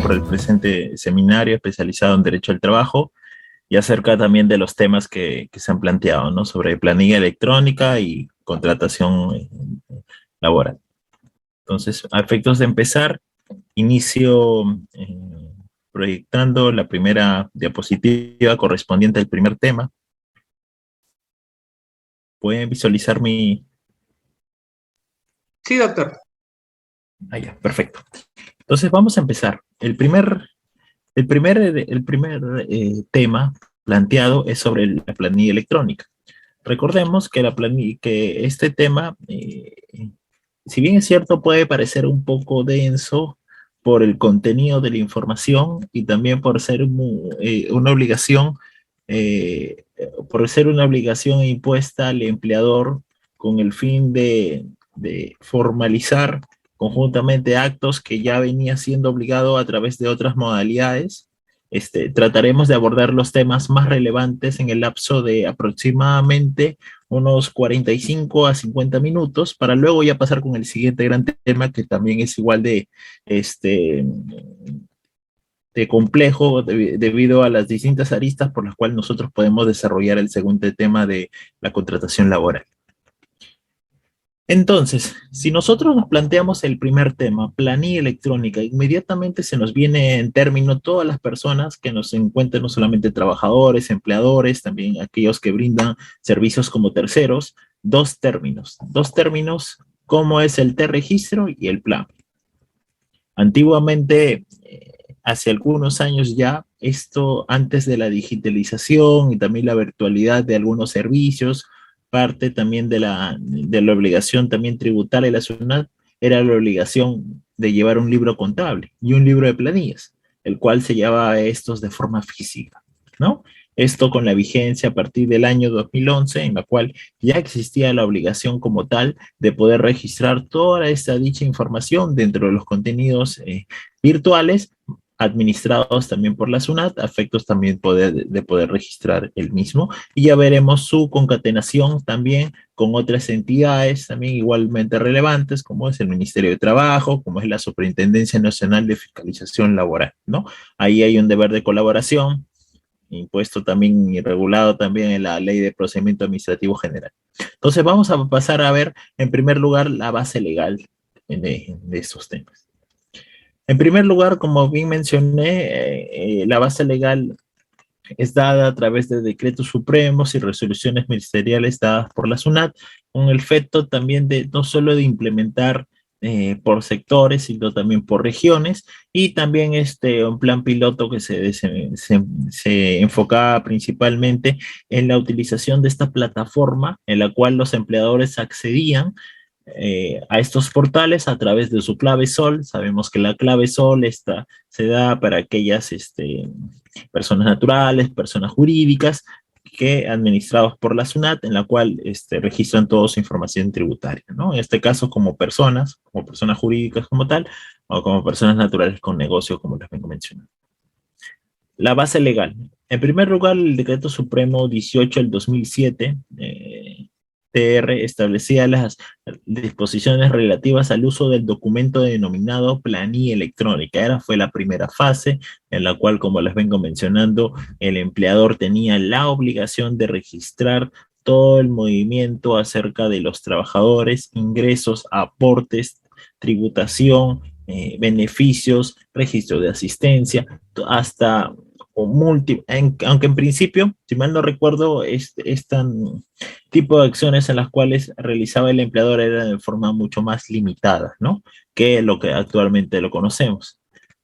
por el presente seminario especializado en Derecho al Trabajo y acerca también de los temas que se han planteado, ¿no? Sobre planilla electrónica y contratación laboral. Entonces, a efectos de empezar, inicio proyectando la primera diapositiva correspondiente al primer tema. ¿Pueden visualizar mi...? Sí, doctor. Ya, perfecto. Entonces vamos a empezar. El primer tema planteado es sobre la planilla electrónica. Recordemos que este tema, si bien es cierto, puede parecer un poco denso por el contenido de la información y también una obligación, eh, por ser una obligación impuesta al empleador con el fin de formalizar conjuntamente actos que ya venía siendo obligado a través de otras modalidades. Trataremos de abordar los temas más relevantes en el lapso de aproximadamente unos 45 a 50 minutos para luego ya pasar con el siguiente gran tema que también es igual este, de complejo debido a las distintas aristas por las cuales nosotros podemos desarrollar el segundo tema de la contratación laboral. Entonces, si nosotros nos planteamos el primer tema, planilla electrónica, inmediatamente se nos viene en término todas las personas que nos encuentran, no solamente trabajadores, empleadores, también aquellos que brindan servicios como terceros, dos términos como es el T-registro y el plan. Antiguamente, hace algunos años ya, esto antes de la digitalización y también la virtualidad de algunos servicios, parte también de la obligación también tributaria de la SUNAT era la obligación de llevar un libro contable y un libro de planillas, el cual se llevaba estos de forma física, ¿no? Esto con la vigencia a partir del año 2011, en la cual ya existía la obligación como tal de poder registrar toda dicha información dentro de los contenidos virtuales administrados también por la SUNAT, a efectos también de poder registrar el mismo. Y ya veremos su concatenación también con otras entidades también igualmente relevantes, como es el Ministerio de Trabajo, como es la Superintendencia Nacional de Fiscalización Laboral, ¿no? Ahí hay un deber de colaboración, impuesto también y regulado también en la Ley de Procedimiento Administrativo General. Entonces vamos a pasar a ver, en primer lugar, la base legal de estos temas. En primer lugar, como bien mencioné, la base legal es dada a través de decretos supremos y resoluciones ministeriales dadas por la SUNAT, con el efecto también de no solo de implementar por sectores, sino también por regiones, y también un plan piloto que se enfocaba principalmente en la utilización de esta plataforma en la cual los empleadores accedían a estos portales a través de su clave SOL. Sabemos que la clave SOL se da para aquellas personas naturales, personas jurídicas, que administrados por la SUNAT, en la cual registran toda su información tributaria, ¿no? En este caso como personas jurídicas como tal, o como personas naturales con negocio, como les vengo mencionando. La base legal. En primer lugar, el Decreto Supremo 18 del 2007, TR, establecía las disposiciones relativas al uso del documento denominado planilla electrónica. Fue la primera fase en la cual, como les vengo mencionando, el empleador tenía la obligación de registrar todo el movimiento acerca de los trabajadores, ingresos, aportes, tributación, beneficios, registro de asistencia, hasta aunque en principio, si mal no recuerdo, este tipo de acciones en las cuales realizaba el empleador era de forma mucho más limitada, ¿no? Que lo que actualmente lo conocemos.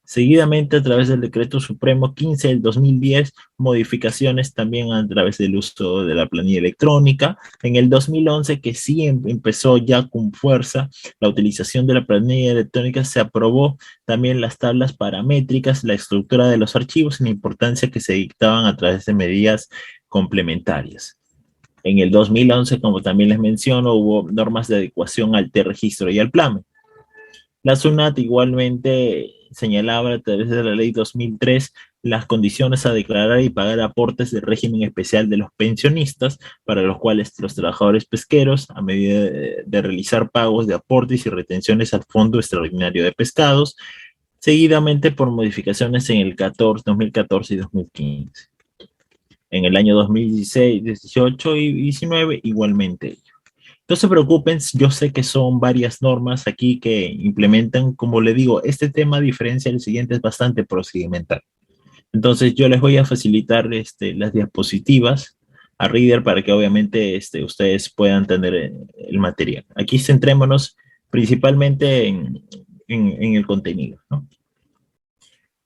Seguidamente, a través del Decreto Supremo 15 del 2010, modificaciones también a través del uso de la planilla electrónica. En el 2011, que sí empezó ya con fuerza la utilización de la planilla electrónica, se aprobó también las tablas paramétricas, la estructura de los archivos y la importancia que se dictaban a través de medidas complementarias. En el 2011, como también les menciono, hubo normas de adecuación al T-registro y al plan. La SUNAT igualmente señalaba a través de la ley 2003 las condiciones a declarar y pagar aportes del régimen especial de los pensionistas, para los cuales los trabajadores pesqueros, a medida de realizar pagos de aportes y retenciones al Fondo Extraordinario de Pescados, seguidamente por modificaciones en el 2014 y 2015. En el año 2016, 18 y 19 igualmente. No se preocupen, yo sé que son varias normas aquí que implementan, como le digo, este tema, a diferencia del siguiente, es bastante procedimental. Entonces yo les voy a facilitar las diapositivas a Reader para que obviamente ustedes puedan tener el material. Aquí centrémonos principalmente en el contenido, ¿no?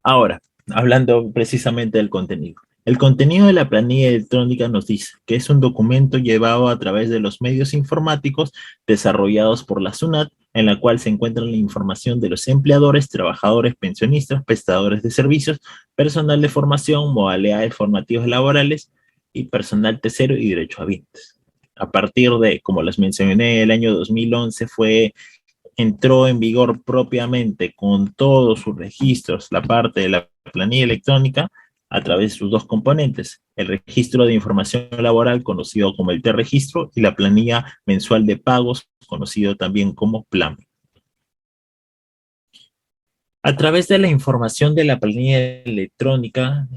Ahora, hablando precisamente del contenido. El contenido de la planilla electrónica nos dice que es un documento llevado a través de los medios informáticos desarrollados por la SUNAT, en la cual se encuentra la información de los empleadores, trabajadores, pensionistas, prestadores de servicios, personal de formación, modalidades formativas laborales y personal tercero y derechohabientes. A partir de, como les mencioné, el año 2011 entró en vigor propiamente con todos sus registros, la parte de la planilla electrónica, a través de sus dos componentes, el registro de información laboral, conocido como el T-Registro, y la planilla mensual de pagos, conocido también como PLAN. A través de la información de la planilla electrónica,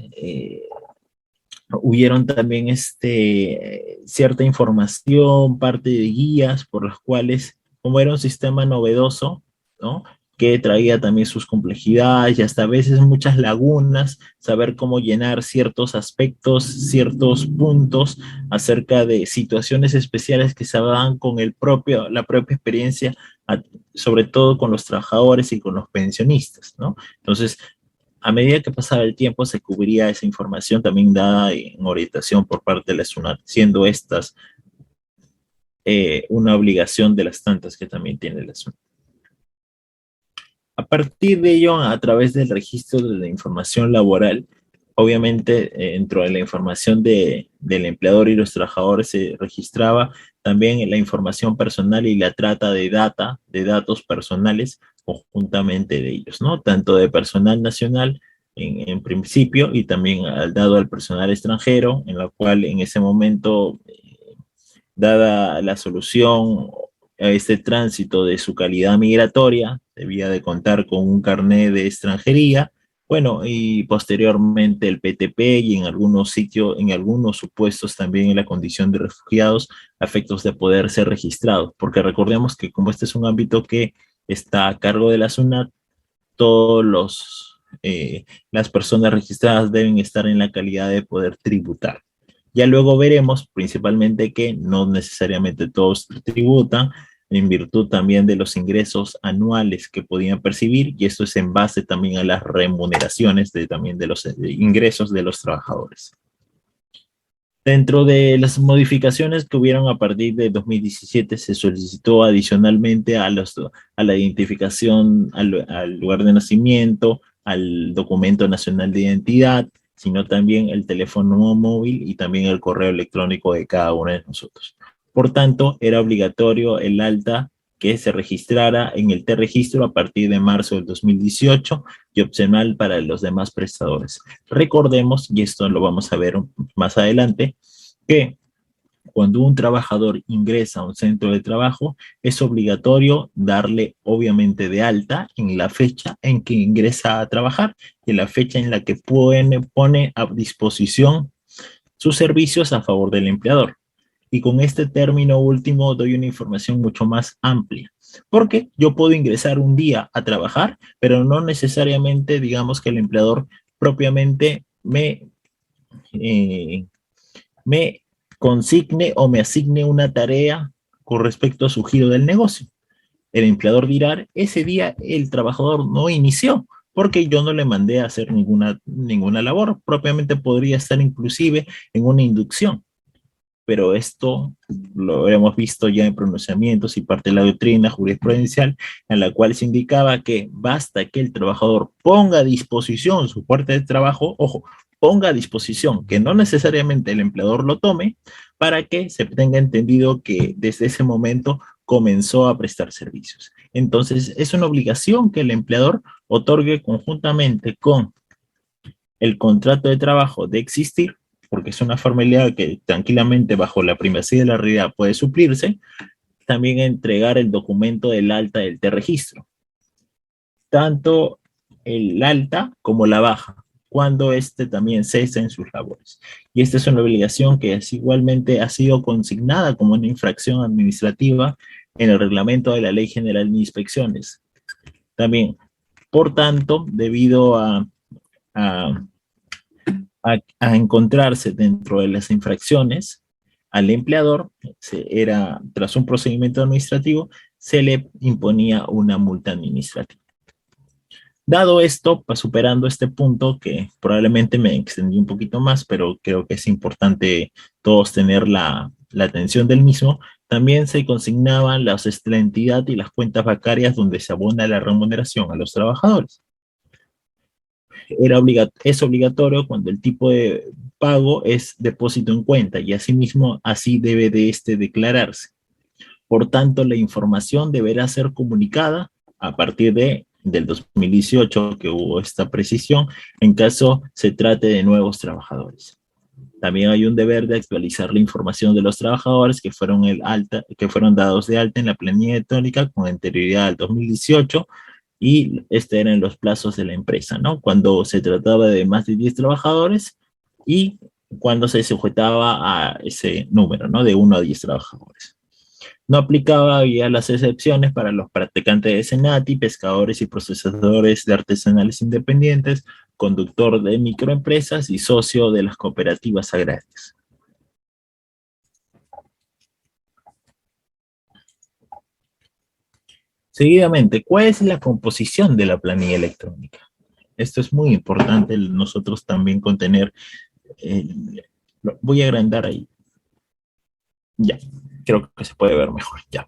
hubieron también cierta información, parte de guías por las cuales, como era un sistema novedoso, ¿no? Que traía también sus complejidades y hasta a veces muchas lagunas, saber cómo llenar ciertos aspectos, ciertos puntos acerca de situaciones especiales que se daban con la propia experiencia, sobre todo con los trabajadores y con los pensionistas, ¿no? Entonces, a medida que pasaba el tiempo, se cubría esa información también dada en orientación por parte de la SUNAT, siendo estas una obligación de las tantas que también tiene la SUNAT. A partir de ello, a través del registro de la información laboral, obviamente dentro de la información del empleador y los trabajadores se registraba también la información personal y la trata de datos personales conjuntamente de ellos, ¿no? Tanto de personal nacional en principio y también dado al personal extranjero, en la cual en ese momento, dada la solución a este tránsito de su calidad migratoria, debía de contar con un carnet de extranjería, bueno, y posteriormente el PTP y en algunos sitios, en algunos supuestos también en la condición de refugiados, a efectos de poder ser registrados, porque recordemos que como este es un ámbito que está a cargo de la SUNAT, todos las personas registradas deben estar en la calidad de poder tributar. Ya luego veremos principalmente que no necesariamente todos tributan en virtud también de los ingresos anuales que podían percibir, y esto es en base también a las remuneraciones también de los ingresos de los trabajadores. Dentro de las modificaciones que hubieron a partir de 2017, se solicitó adicionalmente a la identificación, al lugar de nacimiento, al documento nacional de identidad, sino también el teléfono móvil y también el correo electrónico de cada uno de nosotros. Por tanto, era obligatorio el alta que se registrara en el T-Registro a partir de marzo del 2018 y opcional para los demás prestadores. Recordemos, y esto lo vamos a ver más adelante, que cuando un trabajador ingresa a un centro de trabajo, es obligatorio darle obviamente de alta en la fecha en que ingresa a trabajar y en la fecha en la que pone a disposición sus servicios a favor del empleador. Y con este término último doy una información mucho más amplia, porque yo puedo ingresar un día a trabajar, pero no necesariamente digamos que el empleador propiamente eh, me consigne o me asigne una tarea con respecto a su giro del negocio. El empleador dirá, ese día el trabajador no inició porque yo no le mandé a hacer ninguna labor, propiamente podría estar inclusive en una inducción, pero esto lo hemos visto ya en pronunciamientos y parte de la doctrina jurisprudencial, en la cual se indicaba que basta que el trabajador ponga a disposición su puerta de trabajo, ojo, ponga a disposición, que no necesariamente el empleador lo tome, para que se tenga entendido que desde ese momento comenzó a prestar servicios. Entonces, es una obligación que el empleador otorgue conjuntamente con el contrato de trabajo de existir, porque es una formalidad que tranquilamente bajo la primacía de la realidad puede suplirse, también entregar el documento del alta del T-Registro. Tanto el alta como la baja, cuando éste también cesa en sus labores. Y esta es una obligación que es igualmente ha sido consignada como una infracción administrativa en el reglamento de la Ley General de Inspecciones. También, por tanto, debido a, a encontrarse dentro de las infracciones, al empleador, tras un procedimiento administrativo, se le imponía una multa administrativa. Dado esto, superando este punto, que probablemente me extendí un poquito más, pero creo que es importante todos tener la atención del mismo, también se consignaban la entidad y las cuentas bancarias donde se abona la remuneración a los trabajadores. Es obligatorio cuando el tipo de pago es depósito en cuenta y asimismo así debe de declararse. Por tanto, la información deberá ser comunicada a partir del 2018 que hubo esta precisión en caso se trate de nuevos trabajadores. También hay un deber de actualizar la información de los trabajadores que fueron dados de alta en la planilla electrónica con anterioridad al 2018 y eran los plazos de la empresa, ¿no? Cuando se trataba de más de 10 trabajadores y cuando se sujetaba a ese número, ¿no? De 1 a 10 trabajadores. No aplicaba ya las excepciones para los practicantes de SENATI, pescadores y procesadores de artesanales independientes, conductor de microempresas y socio de las cooperativas agrarias. Seguidamente, ¿cuál es la composición de la planilla electrónica? Esto es muy importante nosotros también contener. Voy a agrandar ahí. Ya, creo que se puede ver mejor. Ya.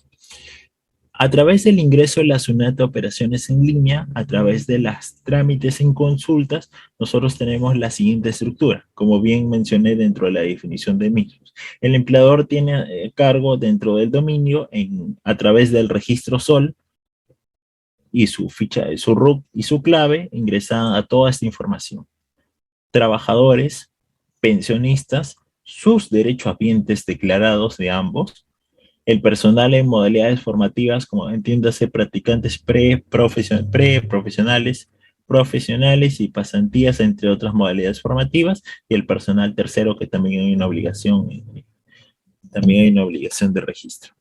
A través del ingreso de la SUNAT de operaciones en línea, a través de las trámites en consultas, nosotros tenemos la siguiente estructura, como bien mencioné dentro de la definición de mismos. El empleador tiene cargo dentro del dominio a través del registro SOL y su ficha, su RUC y su clave ingresan a toda esta información. Trabajadores, pensionistas, sus derechohabientes declarados de ambos, el personal en modalidades formativas, como entiéndase, practicantes profesionales, profesionales y pasantías, entre otras modalidades formativas, y el personal tercero, que también hay una obligación de registro.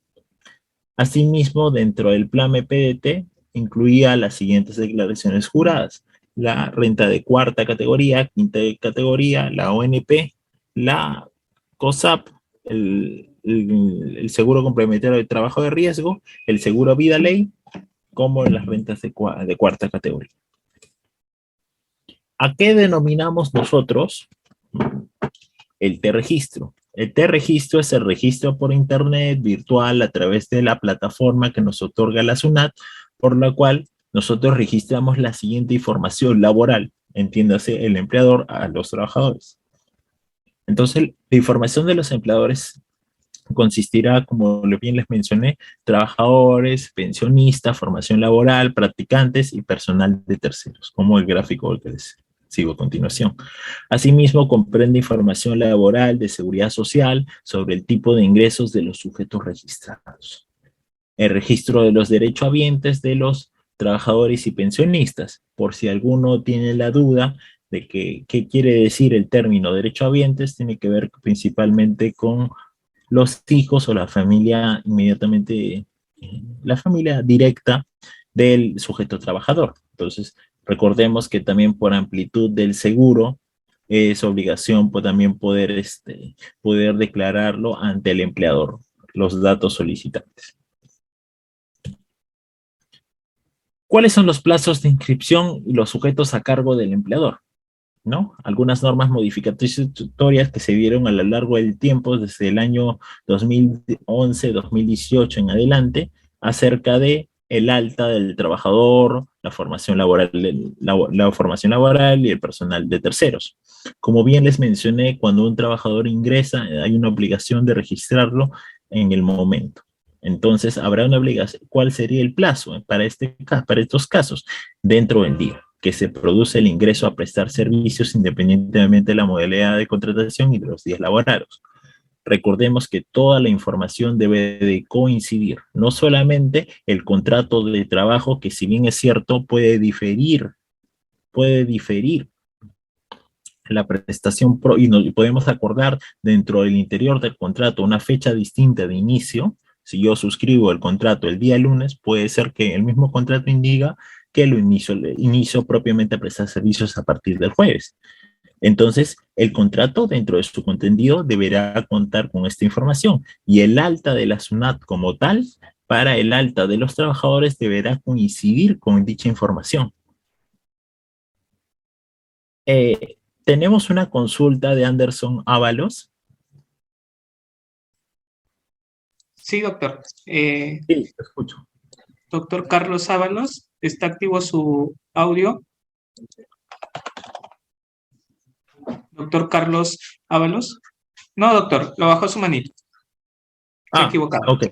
Asimismo, dentro del plan PDT, incluía las siguientes declaraciones juradas: la renta de cuarta categoría, quinta categoría, la ONP, la COSAP, el seguro complementario de trabajo de riesgo, el seguro vida ley, como las rentas de cuarta categoría. ¿A qué denominamos nosotros el T-registro? El T-registro es el registro por internet virtual a través de la plataforma que nos otorga la SUNAT, por la cual nosotros registramos la siguiente información laboral, entiéndase, el empleador a los trabajadores. Entonces, la información de los empleadores consistirá, como bien les mencioné, trabajadores, pensionistas, formación laboral, practicantes y personal de terceros, como el gráfico que les sigo a continuación. Asimismo, comprende información laboral de seguridad social sobre el tipo de ingresos de los sujetos registrados. El registro de los derechohabientes de los trabajadores y pensionistas, por si alguno tiene la duda de qué quiere decir el término derechohabientes, tiene que ver principalmente con los hijos o la familia inmediatamente, la familia directa del sujeto trabajador. Entonces, recordemos que también por amplitud del seguro es obligación también poder declararlo ante el empleador, los datos solicitantes. ¿Cuáles son los plazos de inscripción y los sujetos a cargo del empleador? ¿No? Algunas normas modificatorias que se dieron a lo largo del tiempo, desde el año 2011, 2018 en adelante, acerca de el alta del trabajador, la formación laboral, la formación laboral y el personal de terceros. Como bien les mencioné, cuando un trabajador ingresa, hay una obligación de registrarlo en el momento. Entonces, habrá una obligación. ¿Cuál sería el plazo para estos casos? Dentro del día que se produce el ingreso a prestar servicios independientemente de la modalidad de contratación y de los días laborados. Recordemos que toda la información debe de coincidir, no solamente el contrato de trabajo, que si bien es cierto puede diferir puede diferir la prestación y podemos acordar dentro del interior del contrato una fecha distinta de inicio. Si yo suscribo el contrato el día lunes, puede ser que el mismo contrato indica que lo inicio propiamente a prestar servicios a partir del jueves. Entonces, el contrato dentro de su contenido deberá contar con esta información y el alta de la SUNAT como tal, para el alta de los trabajadores, deberá coincidir con dicha información. Tenemos una consulta de Anderson Ábalos. Sí, doctor. Sí, te escucho. Doctor Carlos Ábalos, ¿está activo su audio? Doctor Carlos Ábalos. No, doctor, lo bajó su manito. Está equivocado. Ok.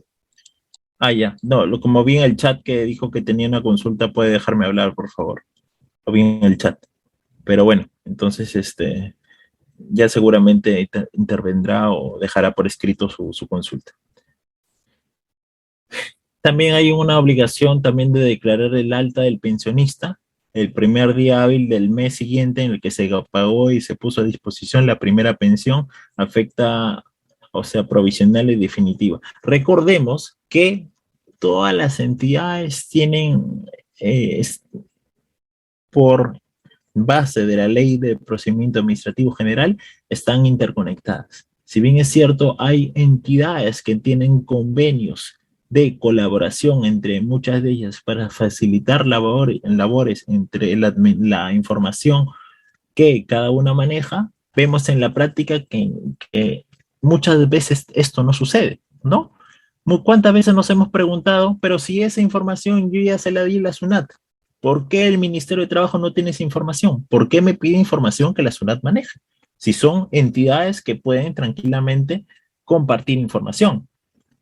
Ya. No, como vi en el chat que dijo que tenía una consulta, puede dejarme hablar, por favor. Lo vi en el chat. Pero bueno, entonces ya seguramente intervendrá o dejará por escrito su consulta. También hay una obligación también de declarar el alta del pensionista el primer día hábil del mes siguiente en el que se pagó y se puso a disposición la primera pensión, afecta, o sea, provisional y definitiva. Recordemos que todas las entidades tienen, por base de la Ley de Procedimiento Administrativo General, están interconectadas. Si bien es cierto, hay entidades que tienen convenios de colaboración entre muchas de ellas para facilitar labores entre la información que cada una maneja, vemos en la práctica que muchas veces esto no sucede, ¿no? ¿Cuántas veces nos hemos preguntado, pero si esa información yo ya se la di a la SUNAT, ¿por qué el Ministerio de Trabajo no tiene esa información? ¿Por qué me pide información que la SUNAT maneja? Si son entidades que pueden tranquilamente compartir información.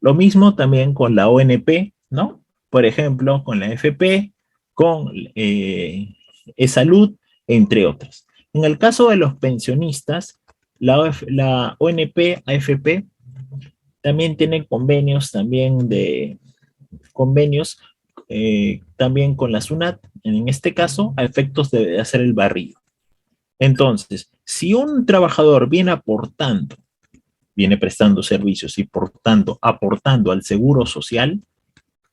Lo mismo también con la ONP, ¿no? Por ejemplo, con la FP, con E-Salud, entre otras. En el caso de los pensionistas, la ONP, AFP, también tiene convenios también con la SUNAT, en este caso, a efectos de hacer el barrido. Entonces, si un trabajador viene prestando servicios y por tanto aportando al seguro social,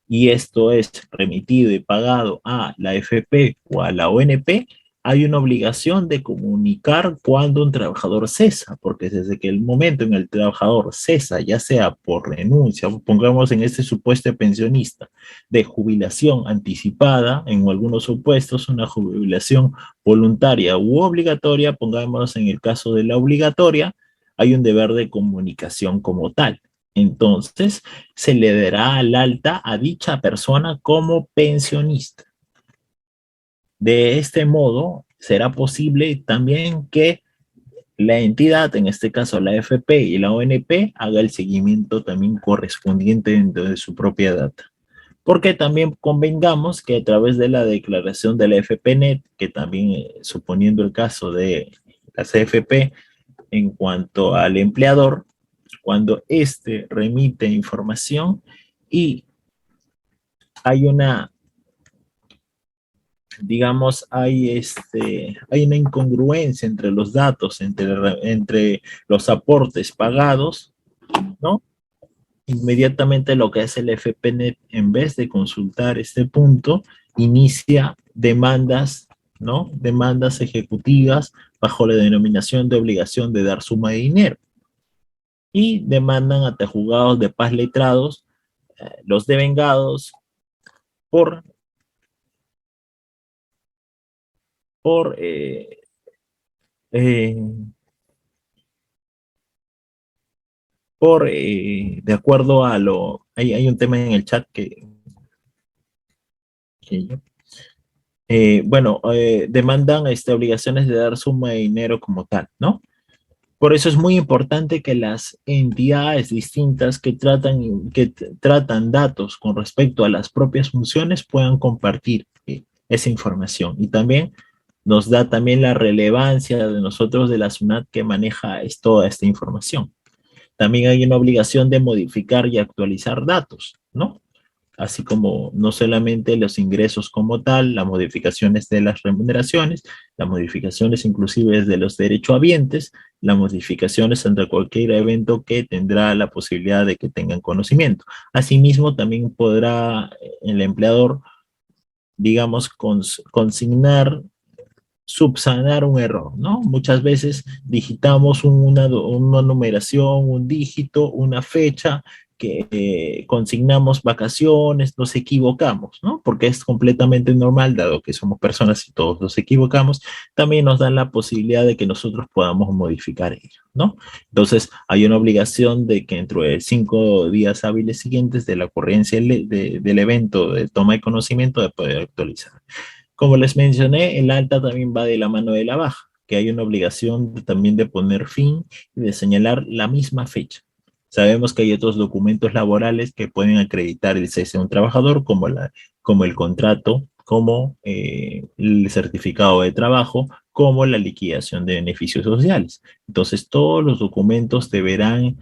y esto es remitido y pagado a la FP o a la ONP, hay una obligación de comunicar cuando un trabajador cesa, porque desde que el momento en el trabajador cesa, ya sea por renuncia, pongamos en este supuesto pensionista, de jubilación anticipada, en algunos supuestos, una jubilación voluntaria u obligatoria, pongamos en el caso de la obligatoria, hay un deber de comunicación como tal. Entonces, se le dará el alta a dicha persona como pensionista. De este modo, será posible también que la entidad, en este caso la FP y la ONP, haga el seguimiento también correspondiente dentro de su propia data. Porque también convengamos que a través de la declaración de la FPNet, que también suponiendo el caso de la CFP en cuanto al empleador, cuando éste remite información y hay una, digamos, hay una incongruencia entre los datos, entre los aportes pagados, ¿no? Inmediatamente lo que hace el FPNet, en vez de consultar este punto, inicia demandas, ¿no? Demandas ejecutivas bajo la denominación de obligación de dar suma de dinero. Y demandan ante juzgados de paz letrados los devengados por eh, de acuerdo a hay un tema en el chat demandan obligaciones de dar suma de dinero como tal, ¿no? Por eso es muy importante que las entidades distintas que tratan datos con respecto a las propias funciones puedan compartir esa información. Y también nos da también la relevancia de nosotros de la SUNAT que maneja toda esta información. También hay una obligación de modificar y actualizar datos, ¿no? así como no solamente los ingresos como tal, las modificaciones de las remuneraciones, las modificaciones inclusive de los derechohabientes, las modificaciones ante cualquier evento que tendrá la posibilidad de que tengan conocimiento. Asimismo, también podrá el empleador, digamos, consignar, subsanar un error, ¿no? Muchas veces digitamos una numeración, un dígito, una fecha, que consignamos vacaciones, nos equivocamos, ¿no? Porque es completamente normal, dado que somos personas y todos nos equivocamos, también nos dan la posibilidad de que nosotros podamos modificar ello, ¿no? Entonces, hay una obligación de que dentro de 5 días hábiles siguientes de la ocurrencia del evento de toma de conocimiento de poder actualizar. Como les mencioné, el alta también va de la mano de la baja, que hay una obligación también de poner fin y de señalar la misma fecha. Sabemos que hay otros documentos laborales que pueden acreditar el cese de un trabajador, como el contrato, como el certificado de trabajo, como la liquidación de beneficios sociales. Entonces, todos los documentos deberán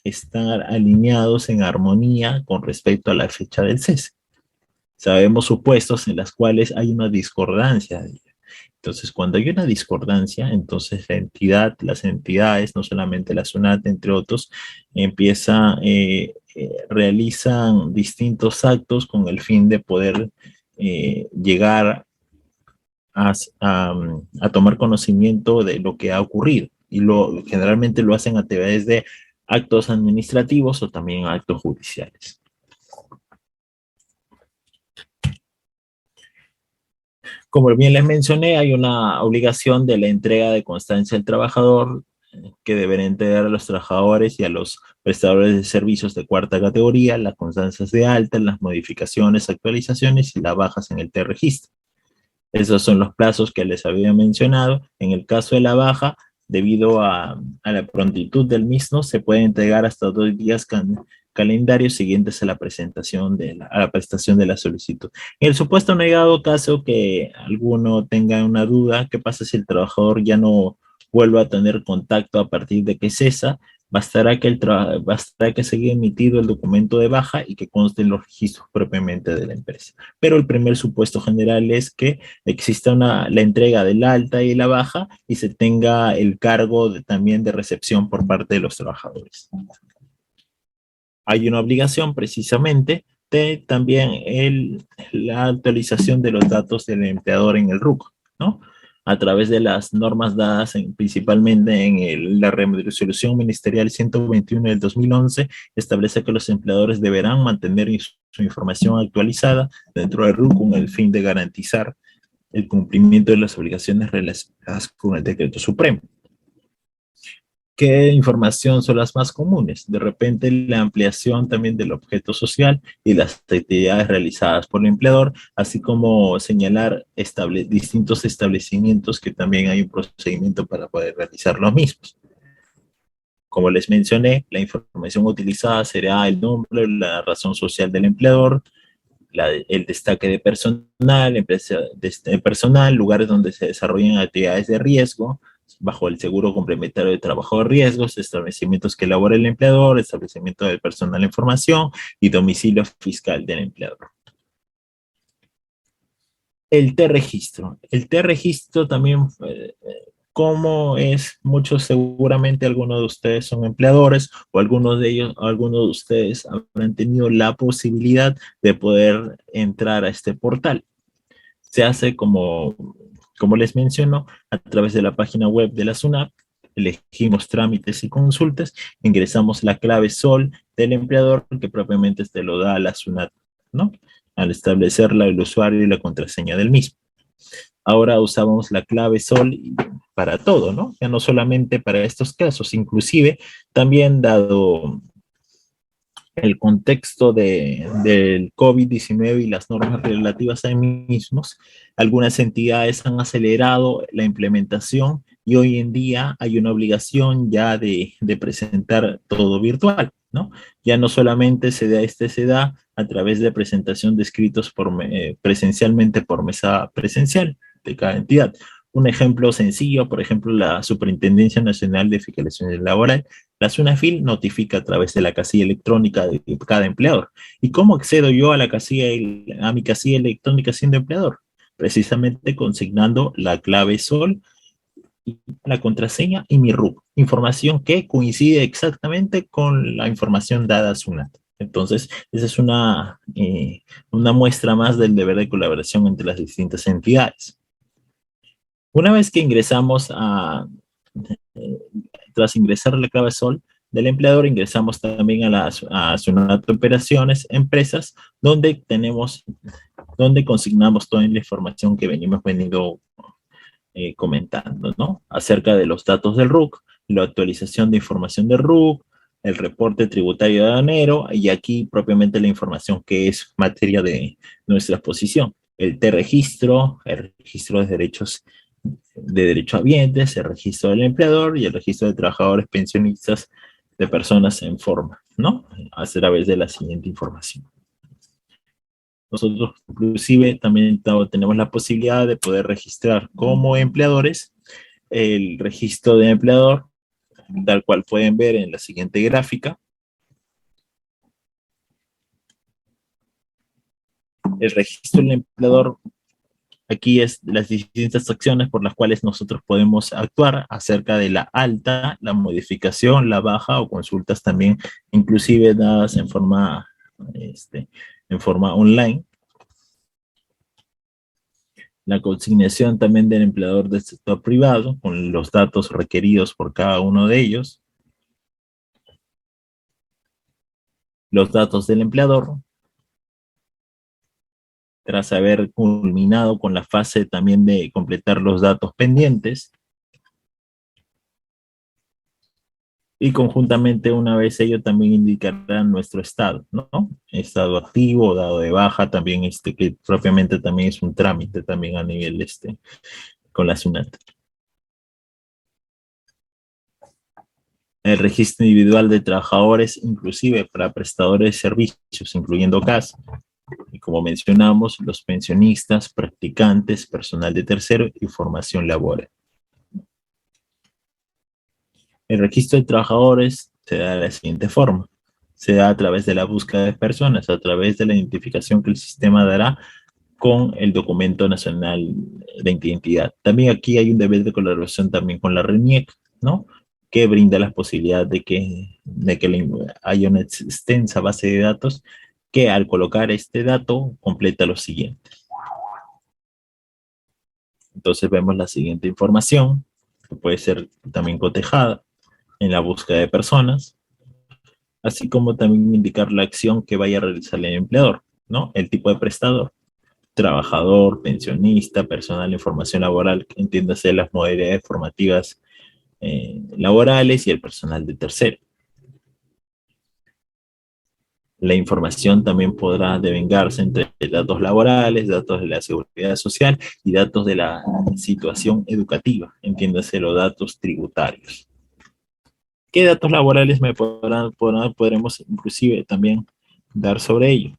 estar alineados en armonía con respecto a la fecha del cese. Sabemos supuestos en las cuales hay una discordancia. Entonces, cuando hay una discordancia, entonces las entidades, no solamente la SUNAT, entre otros, realizan distintos actos con el fin de poder llegar a tomar conocimiento de lo que ha ocurrido. Y generalmente lo hacen a través de actos administrativos o también actos judiciales. Como bien les mencioné, hay una obligación de la entrega de constancia del trabajador que deben entregar a los trabajadores y a los prestadores de servicios de cuarta categoría, las constancias de alta, las modificaciones, actualizaciones y las bajas en el T-registro. Esos son los plazos que les había mencionado. En el caso de la baja, debido a la prontitud del mismo, se puede entregar hasta 2 días calendarios siguientes a la prestación de la solicitud. En el supuesto negado caso que alguno tenga una duda, ¿qué pasa si el trabajador ya no vuelve a tener contacto a partir de que cesa? Bastará que se haya emitido el documento de baja y que conste en los registros propiamente de la empresa. Pero el primer supuesto general es que exista la entrega del alta y la baja y se tenga el cargo también de recepción por parte de los trabajadores. Hay una obligación precisamente de también la actualización de los datos del empleador en el RUC, ¿no? A través de las normas dadas principalmente en la resolución ministerial 121 del 2011, establece que los empleadores deberán mantener su información actualizada dentro del RUC con el fin de garantizar el cumplimiento de las obligaciones relacionadas con el decreto supremo. ¿Qué información son las más comunes? De repente la ampliación también del objeto social y las actividades realizadas por el empleador, así como señalar distintos establecimientos que también hay un procedimiento para poder realizar los mismos. Como les mencioné, la información utilizada será el nombre, la razón social del empleador, el destaque de personal, lugares donde se desarrollan actividades de riesgo, bajo el seguro complementario de trabajo de riesgos, establecimientos que elabora el empleador, establecimiento del personal en formación y domicilio fiscal del empleador. El T-registro. El T-registro también, como es, muchos seguramente algunos de ustedes son empleadores o algunos de ustedes habrán tenido la posibilidad de poder entrar a este portal. Se hace como les menciono, a través de la página web de la SUNAT, elegimos trámites y consultas, ingresamos la clave SOL del empleador que propiamente te lo da a la SUNAT, ¿no? Al establecerla el usuario y la contraseña del mismo. Ahora usamos la clave SOL para todo, ¿no? Ya no solamente para estos casos, inclusive también dado el contexto del COVID-19 y las normas relativas a mismos, algunas entidades han acelerado la implementación y hoy en día hay una obligación ya de presentar todo virtual, ¿no? Ya no solamente se da a través de presentación de escritos presencialmente por mesa presencial de cada entidad. Un ejemplo sencillo, por ejemplo, la Superintendencia Nacional de Fiscalización Laboral La SUNAFIL notifica a través de la casilla electrónica de cada empleador. ¿Y cómo accedo yo a a mi casilla electrónica siendo empleador? Precisamente consignando la clave SOL, la contraseña y mi RUC, información que coincide exactamente con la información dada a SUNAT. Entonces, esa es una muestra más del deber de colaboración entre las distintas entidades. Una vez que eh, tras ingresar la clave SOL del empleador, ingresamos también a SUNAT Operaciones, Empresas, donde consignamos toda la información que venimos comentando, ¿no? Acerca de los datos del RUC, la actualización de información del RUC, el reporte tributario de aduanero y aquí propiamente la información que es materia de nuestra exposición. El T-registro, el registro de derechohabientes, el registro del empleador y el registro de trabajadores pensionistas de personas en forma, ¿no? A través de la siguiente información. Nosotros inclusive también tenemos la posibilidad de poder registrar como empleadores el registro de empleador, tal cual pueden ver en la siguiente gráfica. El registro del empleador, aquí es las distintas acciones por las cuales nosotros podemos actuar acerca de la alta, la modificación, la baja o consultas también, inclusive dadas en forma online. La consignación también del empleador del sector privado, con los datos requeridos por cada uno de ellos. Los datos del empleador, tras haber culminado con la fase también de completar los datos pendientes. Y conjuntamente, una vez ello, también indicará nuestro estado, ¿no? Estado activo, dado de baja, también que propiamente también es un trámite también a nivel con la SUNAT. El registro individual de trabajadores, inclusive para prestadores de servicios, incluyendo CAS, y como mencionamos, los pensionistas, practicantes, personal de tercero y formación laboral. El registro de trabajadores se da de la siguiente forma. Se da a través de la búsqueda de personas, a través de la identificación que el sistema dará con el documento nacional de identidad. También aquí hay un deber de colaboración también con la RENIEC, ¿no? Que brinda la posibilidad de que haya una extensa base de datos que al colocar este dato completa lo siguiente. Entonces vemos la siguiente información, que puede ser también cotejada en la búsqueda de personas, así como también indicar la acción que vaya a realizar el empleador, ¿no? El tipo de prestador, trabajador, pensionista, personal de formación laboral, entiéndase las modalidades formativas laborales y el personal de tercero. La información también podrá devengarse entre datos laborales, datos de la seguridad social y datos de la situación educativa, entiéndase los datos tributarios. ¿Qué datos laborales podremos inclusive también dar sobre ello?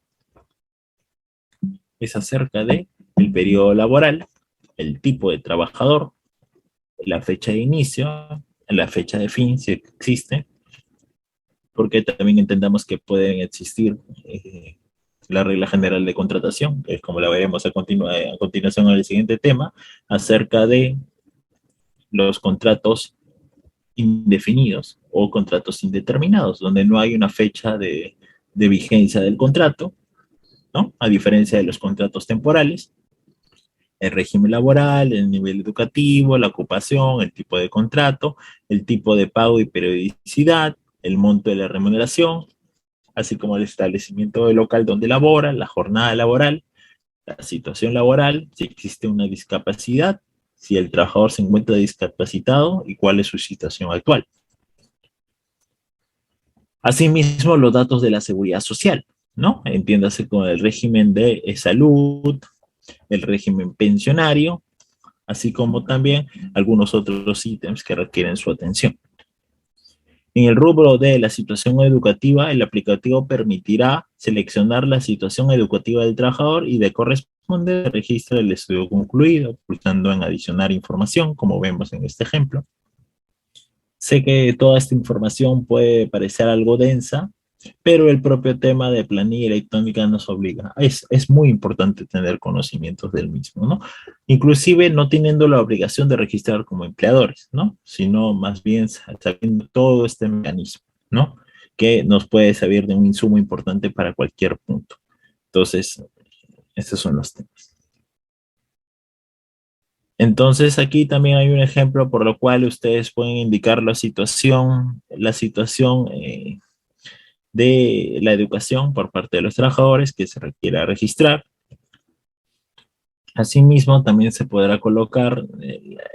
Es acerca de el periodo laboral, el tipo de trabajador, la fecha de inicio, la fecha de fin, si existe, porque también entendamos que pueden existir la regla general de contratación, que es como la veremos a continuación en el siguiente tema, acerca de los contratos indefinidos o contratos indeterminados, donde no hay una fecha de vigencia del contrato, ¿no? A diferencia de los contratos temporales, el régimen laboral, el nivel educativo, la ocupación, el tipo de contrato, el tipo de pago y periodicidad, el monto de la remuneración, así como el establecimiento del local donde labora, la jornada laboral, la situación laboral, si existe una discapacidad, si el trabajador se encuentra discapacitado y cuál es su situación actual. Asimismo, los datos de la seguridad social, ¿no? Entiéndase con el régimen de salud, el régimen pensionario, así como también algunos otros ítems que requieren su atención. En el rubro de la situación educativa, el aplicativo permitirá seleccionar la situación educativa del trabajador y de corresponder al registro del estudio concluido, pulsando en adicionar información, como vemos en este ejemplo. Sé que toda esta información puede parecer algo densa, pero el propio tema de planilla electrónica nos obliga. Es muy importante tener conocimientos del mismo, ¿no? Inclusive no teniendo la obligación de registrar como empleadores, ¿no? Sino más bien sabiendo todo este mecanismo, ¿no? Que nos puede servir de un insumo importante para cualquier punto. Entonces, estos son los temas. Entonces aquí también hay un ejemplo por lo cual ustedes pueden indicar la situación de la educación por parte de los trabajadores que se requiera registrar. Asimismo, también se podrá colocar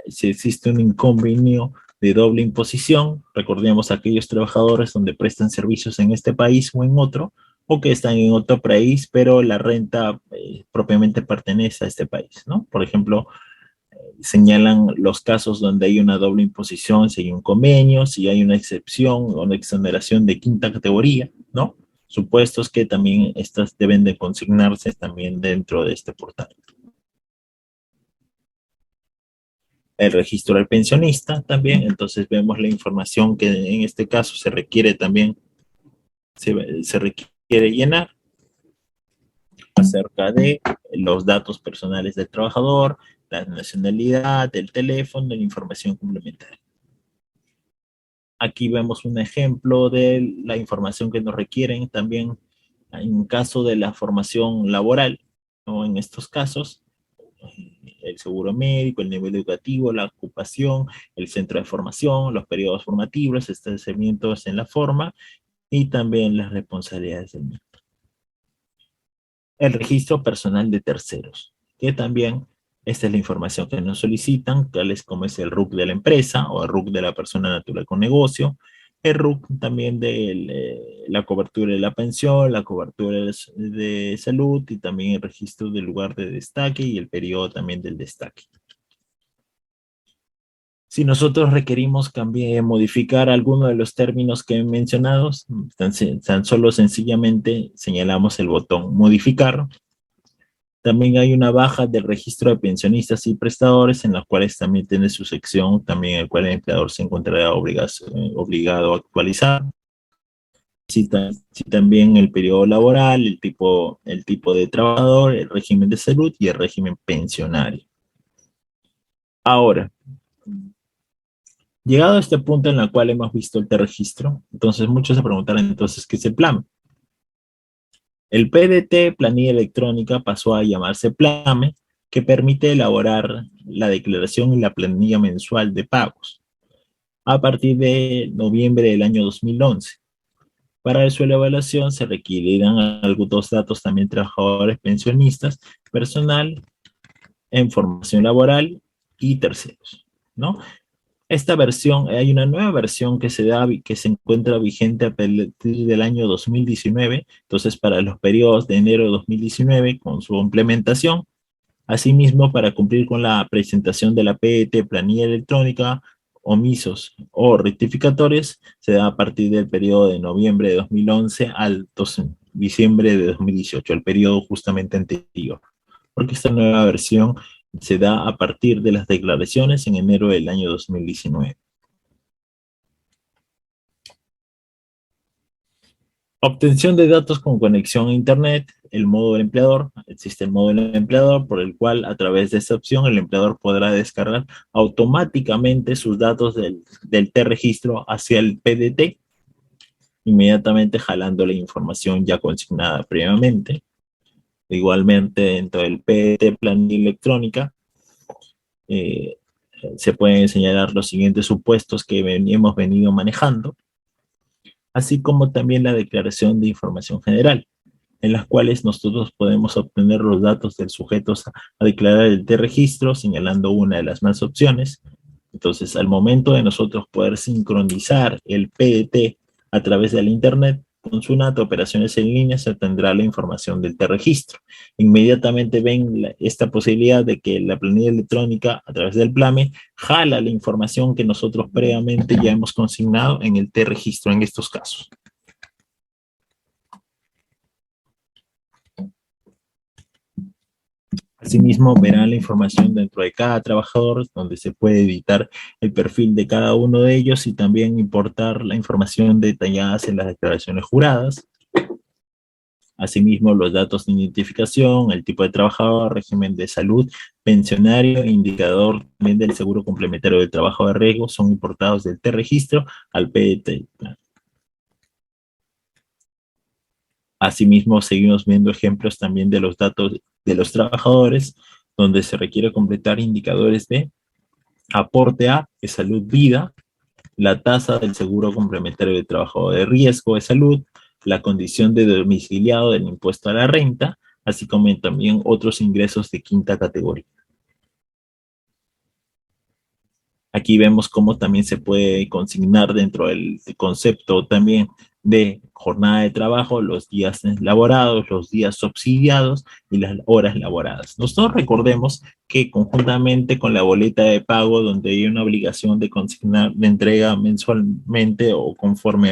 si existe un inconvenio de doble imposición. Recordemos aquellos trabajadores donde prestan servicios en este país o en otro, o que están en otro país, pero la renta propiamente pertenece a este país, ¿no? Por ejemplo, señalan los casos donde hay una doble imposición, si hay un convenio, si hay una excepción o una exoneración de quinta categoría, ¿no? Supuestos que también estas deben de consignarse también dentro de este portal. El registro del pensionista también, entonces vemos la información que en este caso se requiere también, se requiere llenar acerca de los datos personales del trabajador, la nacionalidad, el teléfono, la información complementaria. Aquí vemos un ejemplo de la información que nos requieren también en caso de la formación laboral, ¿no? En estos casos, el seguro médico, el nivel educativo, la ocupación, el centro de formación, los periodos formativos, establecimientos en la forma y también las responsabilidades del mismo. El registro personal de terceros, que también esta es la información que nos solicitan, tales como es el RUC de la empresa o el RUC de la persona natural con negocio, el RUC también de la cobertura de la pensión, la cobertura de salud y también el registro del lugar de destaque y el periodo también del destaque. Si nosotros requerimos cambiar, modificar alguno de los términos que he mencionado, tan solo sencillamente señalamos el botón modificar. También hay una baja del registro de pensionistas y prestadores en las cuales también tiene su sección, también el cual el empleador se encontrará obligado a actualizar. Si también el periodo laboral, el tipo de trabajador, el régimen de salud y el régimen pensionario. Ahora, llegado a este punto en el cual hemos visto el registro, entonces muchos se preguntarán entonces qué es el PLAME. El PDT, planilla electrónica, pasó a llamarse PLAME, que permite elaborar la declaración y la planilla mensual de pagos a partir de noviembre del año 2011. Para su evaluación se requerirán algunos datos también trabajadores pensionistas, personal en formación laboral y terceros, ¿no? Esta versión, hay una nueva versión que se encuentra vigente a partir del año 2019, entonces para los periodos de enero de 2019 con su implementación. Asimismo, para cumplir con la presentación de la PET, planilla electrónica, omisos o rectificatorios, se da a partir del periodo de noviembre de 2011 al diciembre de 2018, el periodo justamente anterior, porque esta nueva versión se da a partir de las declaraciones en enero del año 2019. Obtención de datos con conexión a Internet, el modo del empleador. Existe el modo del empleador por el cual a través de esta opción el empleador podrá descargar automáticamente sus datos del T-registro hacia el PDT, inmediatamente jalando la información ya consignada previamente. Igualmente dentro del PDT planilla electrónica eh, se pueden señalar los siguientes supuestos que hemos venido manejando, así como también la declaración de información general, en las cuales nosotros podemos obtener los datos del sujeto a declarar el T-registro, señalando una de las más opciones. Entonces, al momento de nosotros poder sincronizar el PDT a través del Internet, con SUNAT, operaciones en línea, se tendrá la información del T-registro. Inmediatamente ven esta posibilidad de que la planilla electrónica, a través del PLAME, jala la información que nosotros previamente ya hemos consignado en el T-registro en estos casos. Asimismo, verán la información dentro de cada trabajador, donde se puede editar el perfil de cada uno de ellos y también importar la información detallada en las declaraciones juradas. Asimismo, los datos de identificación, el tipo de trabajador, régimen de salud, pensionario, indicador también del seguro complementario del trabajo de riesgo son importados del T-registro al PDT. Asimismo, seguimos viendo ejemplos también de los datos de los trabajadores, donde se requiere completar indicadores de aporte a salud vida, la tasa del seguro complementario de trabajo de riesgo de salud, la condición de domiciliado del impuesto a la renta, así como también otros ingresos de quinta categoría. Aquí vemos cómo también se puede consignar dentro del concepto también de jornada de trabajo, los días laborados, los días subsidiados y las horas laboradas. Nosotros recordemos que conjuntamente con la boleta de pago, donde hay una obligación de consignar de entrega mensualmente o conforme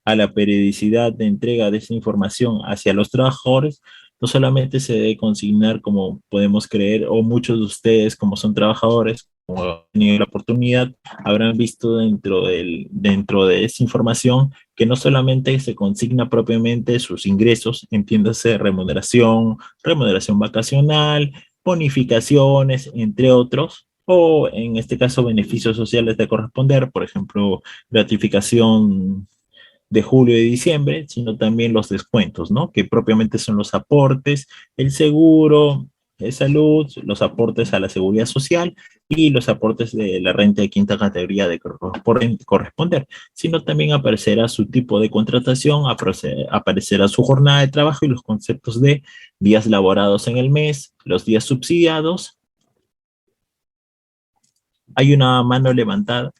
a la periodicidad de entrega de esa información hacia los trabajadores, no solamente se debe consignar como podemos creer, o muchos de ustedes como son trabajadores, como han tenido la oportunidad, habrán visto dentro de esa información que no solamente se consigna propiamente sus ingresos, entiéndase remuneración, remuneración vacacional, bonificaciones, entre otros, o en este caso beneficios sociales de corresponder, por ejemplo, gratificación de julio y diciembre, sino también los descuentos, ¿no? Que propiamente son los aportes, el seguro de salud, los aportes a la seguridad social y los aportes de la renta de quinta categoría de corresponder, sino también aparecerá su tipo de contratación, aparecerá su jornada de trabajo y los conceptos de días laborados en el mes, los días subsidiados. Hay una mano levantada.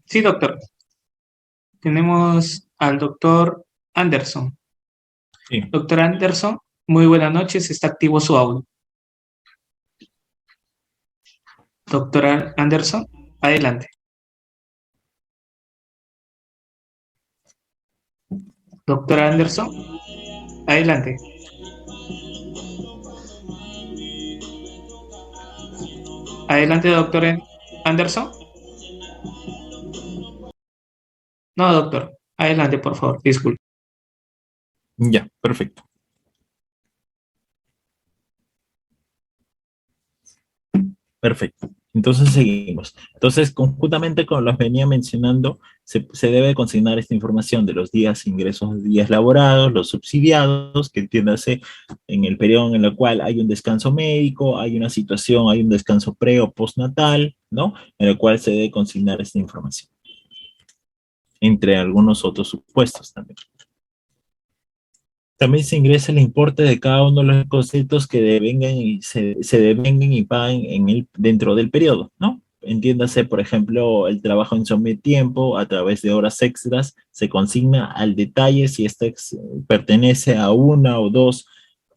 Sí, doctor. Tenemos al doctor Anderson. Sí. Doctor Anderson, muy buenas noches. Está activo su audio. Doctor Anderson, adelante. Doctor Anderson, adelante. Adelante, doctor Anderson. No, doctor. Adelante, por favor. Disculpe. Ya, perfecto. Perfecto. Entonces seguimos. Entonces, conjuntamente con los venía mencionando, se debe consignar esta información de los días ingresos, días laborados, los subsidiados, que entiéndase en el periodo en el cual hay un descanso médico, hay una situación, hay un descanso pre o postnatal, ¿no? En el cual se debe consignar esta información. Entre algunos otros supuestos también. También se ingresa el importe de cada uno de los conceptos que devengan y se devengan y paguen dentro del periodo, ¿no? Entiéndase, por ejemplo, el trabajo en sobretiempo a través de horas extras, se consigna al detalle si este pertenece a 1 o 2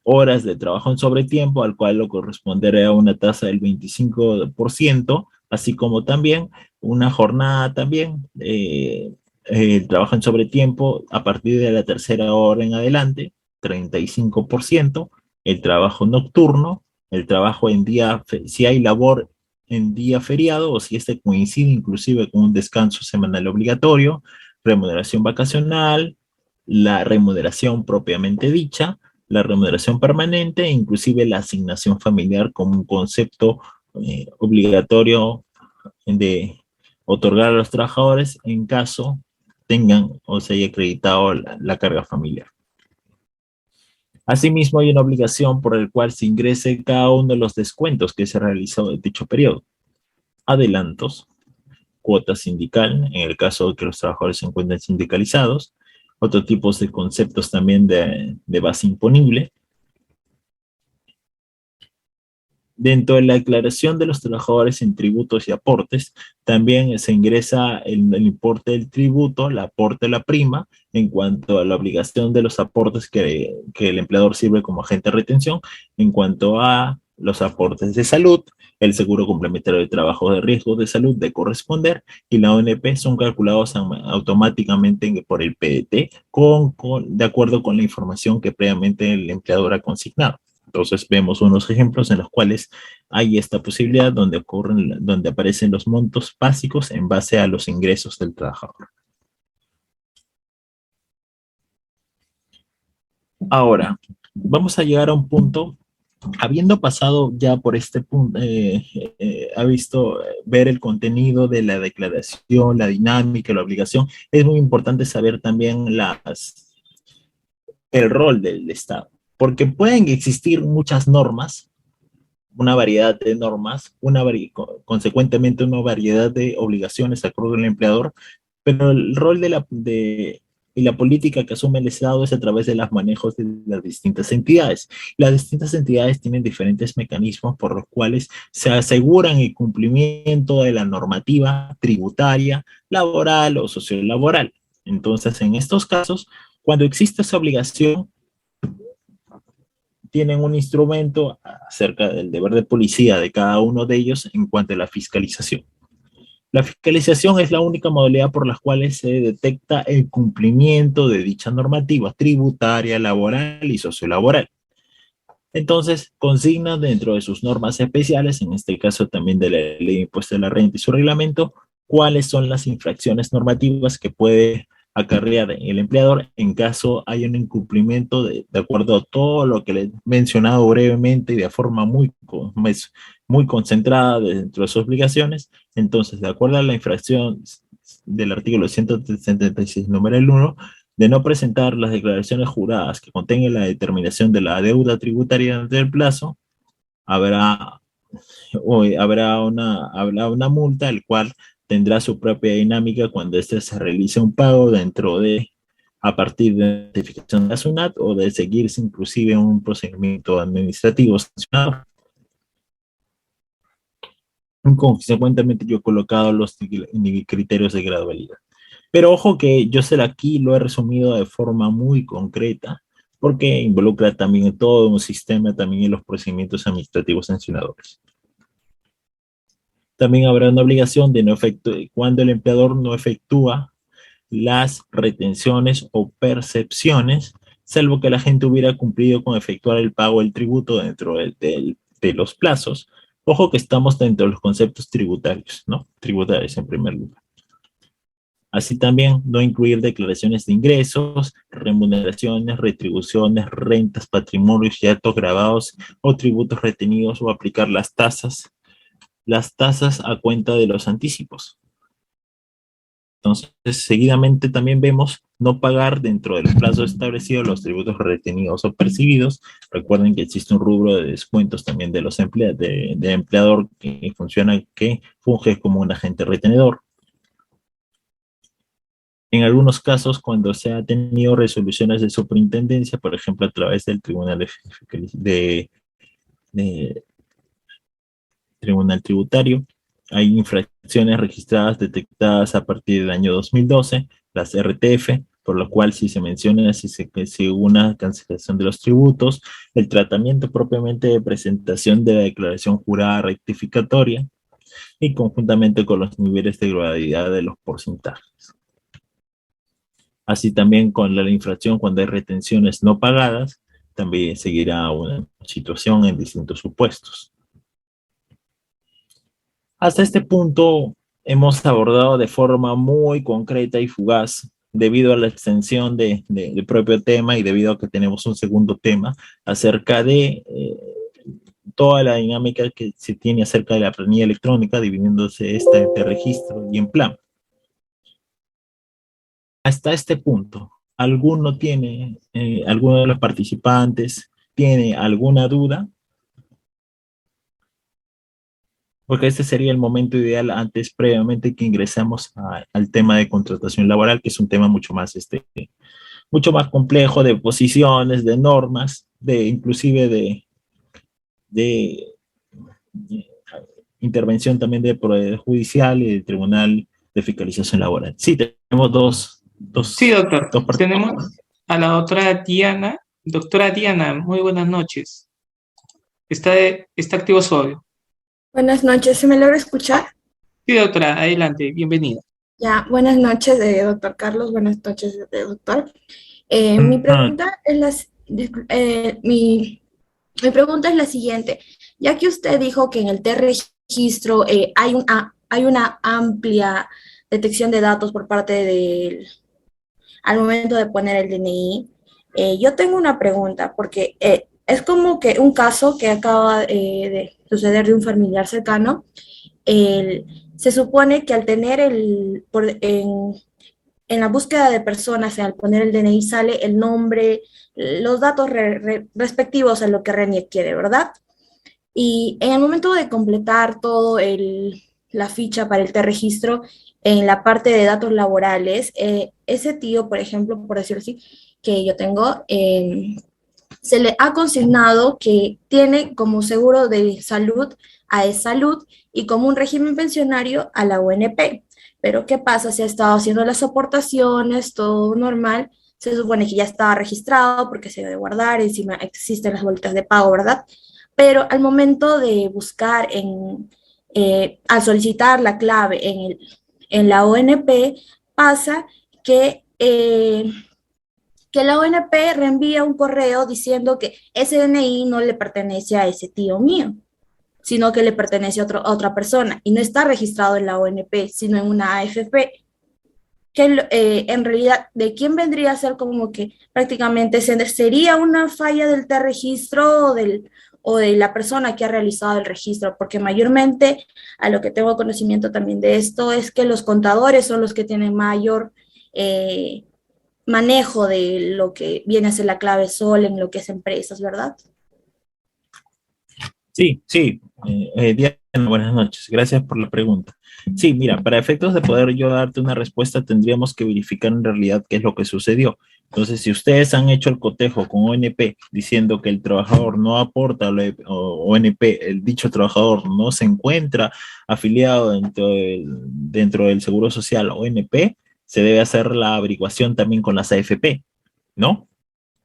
horas de trabajo en sobretiempo, al cual lo corresponderá una tasa del 25%, así como también una jornada también, el trabajo en sobretiempo a partir de la tercera hora en adelante, 35%, el trabajo nocturno, el trabajo en día, si hay labor en día feriado o si este coincide inclusive con un descanso semanal obligatorio, remuneración vacacional, la remuneración propiamente dicha, la remuneración permanente e inclusive la asignación familiar como un concepto obligatorio de otorgar a los trabajadores en caso tengan o se haya acreditado la carga familiar. Asimismo, hay una obligación por el cual se ingrese cada uno de los descuentos que se realizó en dicho periodo. Adelantos, cuota sindical, en el caso de que los trabajadores se encuentren sindicalizados, otros tipos de conceptos también de base imponible. Dentro de la declaración de los trabajadores en tributos y aportes, también se ingresa el importe del tributo, el aporte de la prima, en cuanto a la obligación de los aportes que el empleador sirve como agente de retención, en cuanto a los aportes de salud, el seguro complementario de trabajo de riesgo de salud de corresponder y la ONP son calculados automáticamente por el PDT de acuerdo con la información que previamente el empleador ha consignado. Entonces vemos unos ejemplos en los cuales hay esta posibilidad donde aparecen los montos básicos en base a los ingresos del trabajador. Ahora, vamos a llegar a un punto, habiendo pasado ya por este punto, ha visto ver el contenido de la declaración, la dinámica, la obligación, es muy importante saber también el rol del Estado, porque pueden existir muchas normas, una variedad de normas, consecuentemente una variedad de obligaciones de acuerdo al empleador, pero el rol y la política que asume el Estado es a través de los manejos de las distintas entidades. Las distintas entidades tienen diferentes mecanismos por los cuales se aseguran el cumplimiento de la normativa tributaria, laboral o sociolaboral. Entonces, en estos casos, cuando existe esa obligación, tienen un instrumento acerca del deber de policía de cada uno de ellos en cuanto a la fiscalización. La fiscalización es la única modalidad por la cual se detecta el cumplimiento de dicha normativa tributaria, laboral y sociolaboral. Entonces, consigna dentro de sus normas especiales, en este caso también de la Ley de Impuesto de la Renta y su reglamento, cuáles son las infracciones normativas que puede acarrear el empleador en caso haya un incumplimiento de acuerdo a todo lo que le he mencionado brevemente y de forma muy concentrada dentro de sus obligaciones. Entonces, de acuerdo a la infracción del artículo 176, número 1, de no presentar las declaraciones juradas que contengan la determinación de la deuda tributaria del plazo, habrá una multa, el cual tendrá su propia dinámica cuando se realice un pago a partir de la notificación de la SUNAT o de seguirse inclusive un procedimiento administrativo sancionado. Consecuentemente, yo he colocado los criterios de gradualidad. Pero ojo que yo aquí lo he resumido de forma muy concreta, porque involucra también todo un sistema, también en los procedimientos administrativos sancionadores. También habrá una obligación de cuando el empleador no efectúa las retenciones o percepciones, salvo que la gente hubiera cumplido con efectuar el pago del tributo dentro de los plazos. Ojo que estamos dentro de los conceptos tributarios, ¿no? Tributarios en primer lugar. Así también no incluir declaraciones de ingresos, remuneraciones, retribuciones, rentas, patrimonios y actos grabados o tributos retenidos o aplicar las tasas a cuenta de los anticipos. Entonces, seguidamente también vemos no pagar dentro de los plazos establecidos los tributos retenidos o percibidos. Recuerden que existe un rubro de descuentos también de los de empleador que funge como un agente retenedor. En algunos casos, cuando se ha tenido resoluciones de superintendencia, por ejemplo, a través del Tribunal Tributario, hay infracciones registradas detectadas a partir del año 2012, las RTF, por lo cual si se menciona si una cancelación de los tributos, el tratamiento propiamente de presentación de la declaración jurada rectificatoria y conjuntamente con los niveles de gradualidad de los porcentajes. Así también con la infracción cuando hay retenciones no pagadas, también seguirá una situación en distintos supuestos. Hasta este punto hemos abordado de forma muy concreta y fugaz, debido a la extensión del propio tema y debido a que tenemos un segundo tema acerca de toda la dinámica que se tiene acerca de la planilla electrónica, dividiéndose esta entre registro y en plan. Hasta este punto, ¿alguno de los participantes tiene alguna duda? Porque este sería el momento ideal previamente que ingresamos al tema de contratación laboral, que es un tema mucho más complejo de posiciones, de normas, inclusive de intervención también del Poder Judicial y del Tribunal de Fiscalización Laboral. Sí, tenemos dos. Sí, doctor. Tenemos a la doctora Diana. Doctora Diana, muy buenas noches. Está activo su audio. Buenas noches, ¿se me logra escuchar? Sí, doctora, adelante, bienvenida. Ya, buenas noches, doctor Carlos, buenas noches, doctor. Mi Ah, pregunta es mi pregunta es la siguiente. Ya que usted dijo que en el T-Registro hay una amplia detección de datos por parte del, al momento de poner el DNI, yo tengo una pregunta, porque es como que un caso que acaba de suceder de un familiar cercano. el- Se supone que al tener en la búsqueda de personas, al poner el DNI, sale el nombre, los datos respectivos a lo que RENIEC quiere, ¿verdad? Y en el momento de completar la ficha para el T-Registro, en la parte de datos laborales, ese tío, por ejemplo, por decirlo así, que yo tengo, se le ha consignado que tiene como seguro de salud a E-Salud y como un régimen pensionario a la UNP. Pero ¿qué pasa? Si ha estado haciendo las aportaciones, todo normal, se supone que ya estaba registrado porque se debe guardar, encima existen las vueltas de pago, ¿verdad? Pero al momento de buscar al solicitar la clave en la ONP, pasa que la ONP reenvía un correo diciendo que ese DNI no le pertenece a ese tío mío, sino que le pertenece a otra persona y no está registrado en la ONP, sino en una AFP, que en realidad, ¿de quién vendría a ser como que prácticamente sería una falla del T-Registro o de la persona que ha realizado el registro? Porque mayormente, a lo que tengo conocimiento también de esto, es que los contadores son los que tienen mayor manejo de lo que viene a ser la clave SOL en lo que es empresas, ¿verdad? sí, sí. Diana, buenas noches. Gracias por la pregunta. Sí, mira, para efectos de poder yo darte una respuesta, tendríamos que verificar en realidad qué es lo que sucedió. Entonces, si ustedes han hecho el cotejo con ONP diciendo que el trabajador no aporta o ONP, el dicho trabajador no se encuentra afiliado dentro del Seguro Social ONP, se debe hacer la averiguación también con las AFP, ¿no?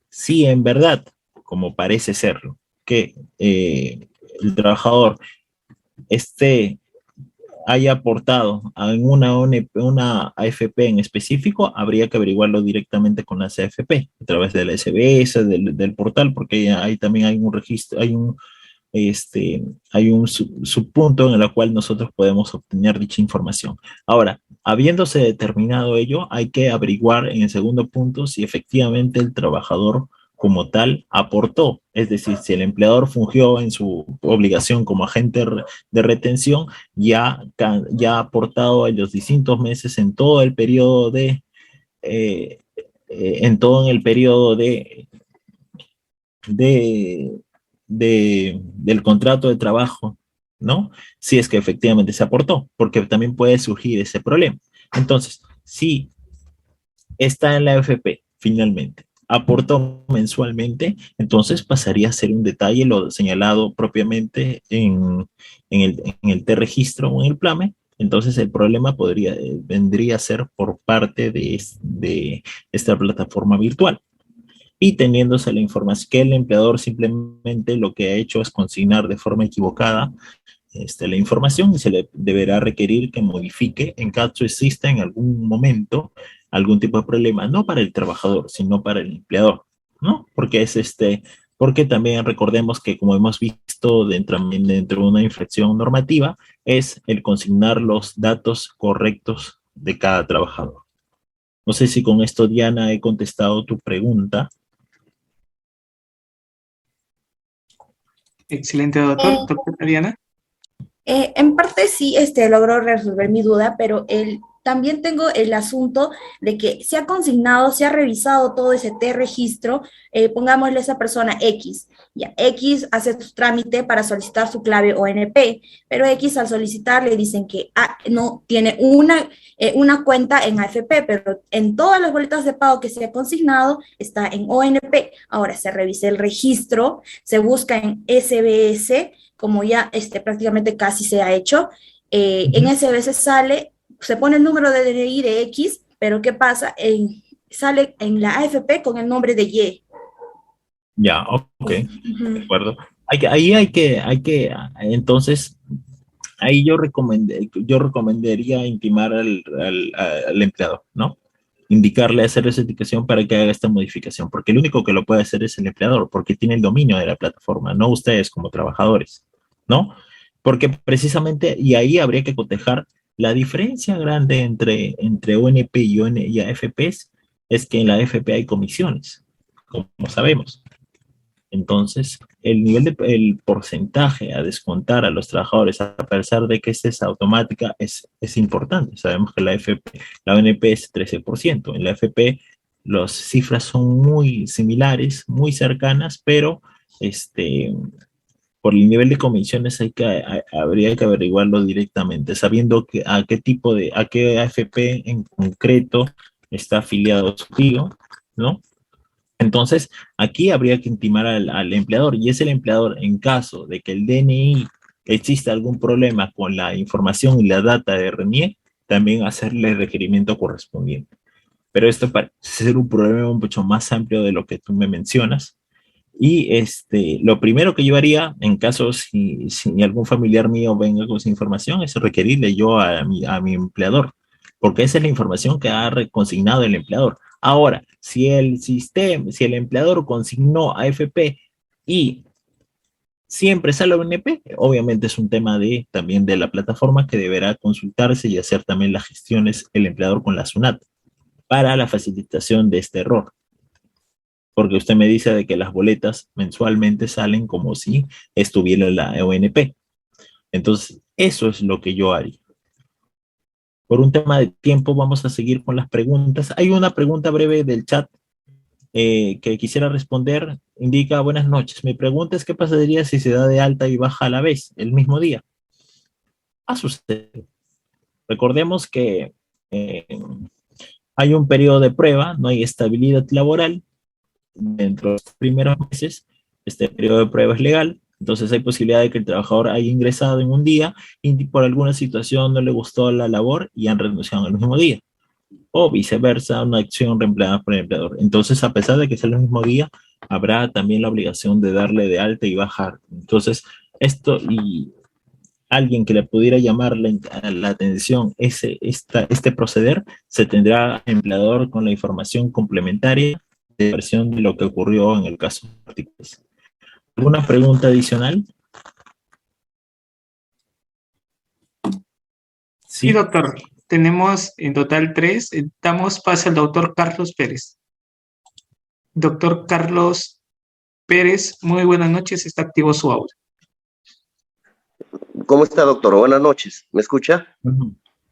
Si en verdad, como parece serlo, que el trabajador esté, haya aportado en una, una AFP en específico, habría que averiguarlo directamente con las AFP, a través de la SBS, del portal, porque ahí también hay un registro, hay un subpunto en el cual nosotros podemos obtener dicha información. Ahora, habiéndose determinado ello, hay que averiguar en el segundo punto si efectivamente el trabajador como tal aportó, es decir, si el empleador fungió en su obligación como agente de retención, ya ha aportado en los distintos meses en todo el periodo eh, en todo el periodo de, del contrato de trabajo, ¿no? Si es que efectivamente se aportó, porque también puede surgir ese problema. Entonces, si está en la AFP finalmente, aportó mensualmente, entonces pasaría a ser un detalle lo señalado propiamente en el T-Registro o en el PLAME. Entonces el problema vendría a ser por parte de esta plataforma virtual y teniéndose la información que el empleador simplemente lo que ha hecho es consignar de forma equivocada la información y se le deberá requerir que modifique en caso exista en algún momento algún tipo de problema, no para el trabajador, sino para el empleador, ¿no? Porque porque también recordemos que como hemos visto dentro de una infracción normativa, es el consignar los datos correctos de cada trabajador. No sé si con esto, Diana, he contestado tu pregunta. Excelente, doctor. Eh, Doctora Diana. En parte sí, logró resolver mi duda, pero también tengo el asunto de que se ha consignado, se ha revisado todo ese T-registro, pongámosle a esa persona X, ya X hace su trámite para solicitar su clave ONP, pero X al solicitar le dicen que no tiene una cuenta en AFP, pero en todas las boletas de pago que se ha consignado está en ONP. Ahora se revisa el registro, se busca en SBS, como ya prácticamente casi se ha hecho. En SBS sale, se pone el número de DNI de X, pero ¿qué pasa? Sale en la AFP con el nombre de Y. Ya, ok, Uh de -huh. acuerdo. Entonces, ahí yo recomendaría intimar al empleador, ¿no? Indicarle hacer esa indicación para que haga esta modificación, porque el único que lo puede hacer es el empleador, porque tiene el dominio de la plataforma, no ustedes como trabajadores, ¿no? Porque precisamente, y ahí habría que cotejar la diferencia grande entre ONP y AFPs, es que en la AFP hay comisiones, como sabemos. Entonces, el porcentaje a descontar a los trabajadores, a pesar de que esta es automática, es importante. Sabemos que la ONP es 13%. En la FP las cifras son muy similares, muy cercanas, pero este, por el nivel de comisiones habría que averiguarlo directamente, sabiendo a qué AFP en concreto está afiliado su tío, ¿no? Entonces, aquí habría que intimar al empleador, y es el empleador, en caso de que el DNI exista algún problema con la información y la data de RENIE, también hacerle el requerimiento correspondiente. Pero esto parece ser un problema mucho más amplio de lo que tú me mencionas. Y lo primero que yo haría, en caso si algún familiar mío venga con esa información, es requerirle yo a mi empleador, porque esa es la información que ha consignado el empleador. Ahora, si el empleador consignó a AFP y siempre sale ONP, obviamente es un tema también de la plataforma que deberá consultarse y hacer también las gestiones el empleador con la SUNAT para la facilitación de este error, porque usted me dice de que las boletas mensualmente salen como si estuviera la ONP. Entonces, eso es lo que yo haría. Por un tema de tiempo, vamos a seguir con las preguntas. Hay una pregunta breve del chat que quisiera responder. Indica: buenas noches. Mi pregunta es: ¿qué pasaría si se da de alta y baja a la vez, el mismo día? A suceder. Recordemos que eh, hay un periodo de prueba, no hay estabilidad laboral. Dentro de los primeros meses, este periodo de prueba es legal, entonces hay posibilidad de que el trabajador haya ingresado en un día y por alguna situación no le gustó la labor y han renunciado el mismo día, o viceversa, una acción reemplazada por el empleador. Entonces, a pesar de que sea el mismo día, habrá también la obligación de darle de alta y bajar. Entonces, y alguien que le pudiera llamar la atención este proceder, se tendrá empleador con la información complementaria de versión de lo que ocurrió en el caso de partículas. ¿Alguna pregunta adicional? Sí, doctor. Tenemos en total 3. Damos paso al doctor Carlos Pérez. Doctor Carlos Pérez, muy buenas noches. Está activo su audio. ¿Cómo está, doctor? Buenas noches. ¿Me escucha?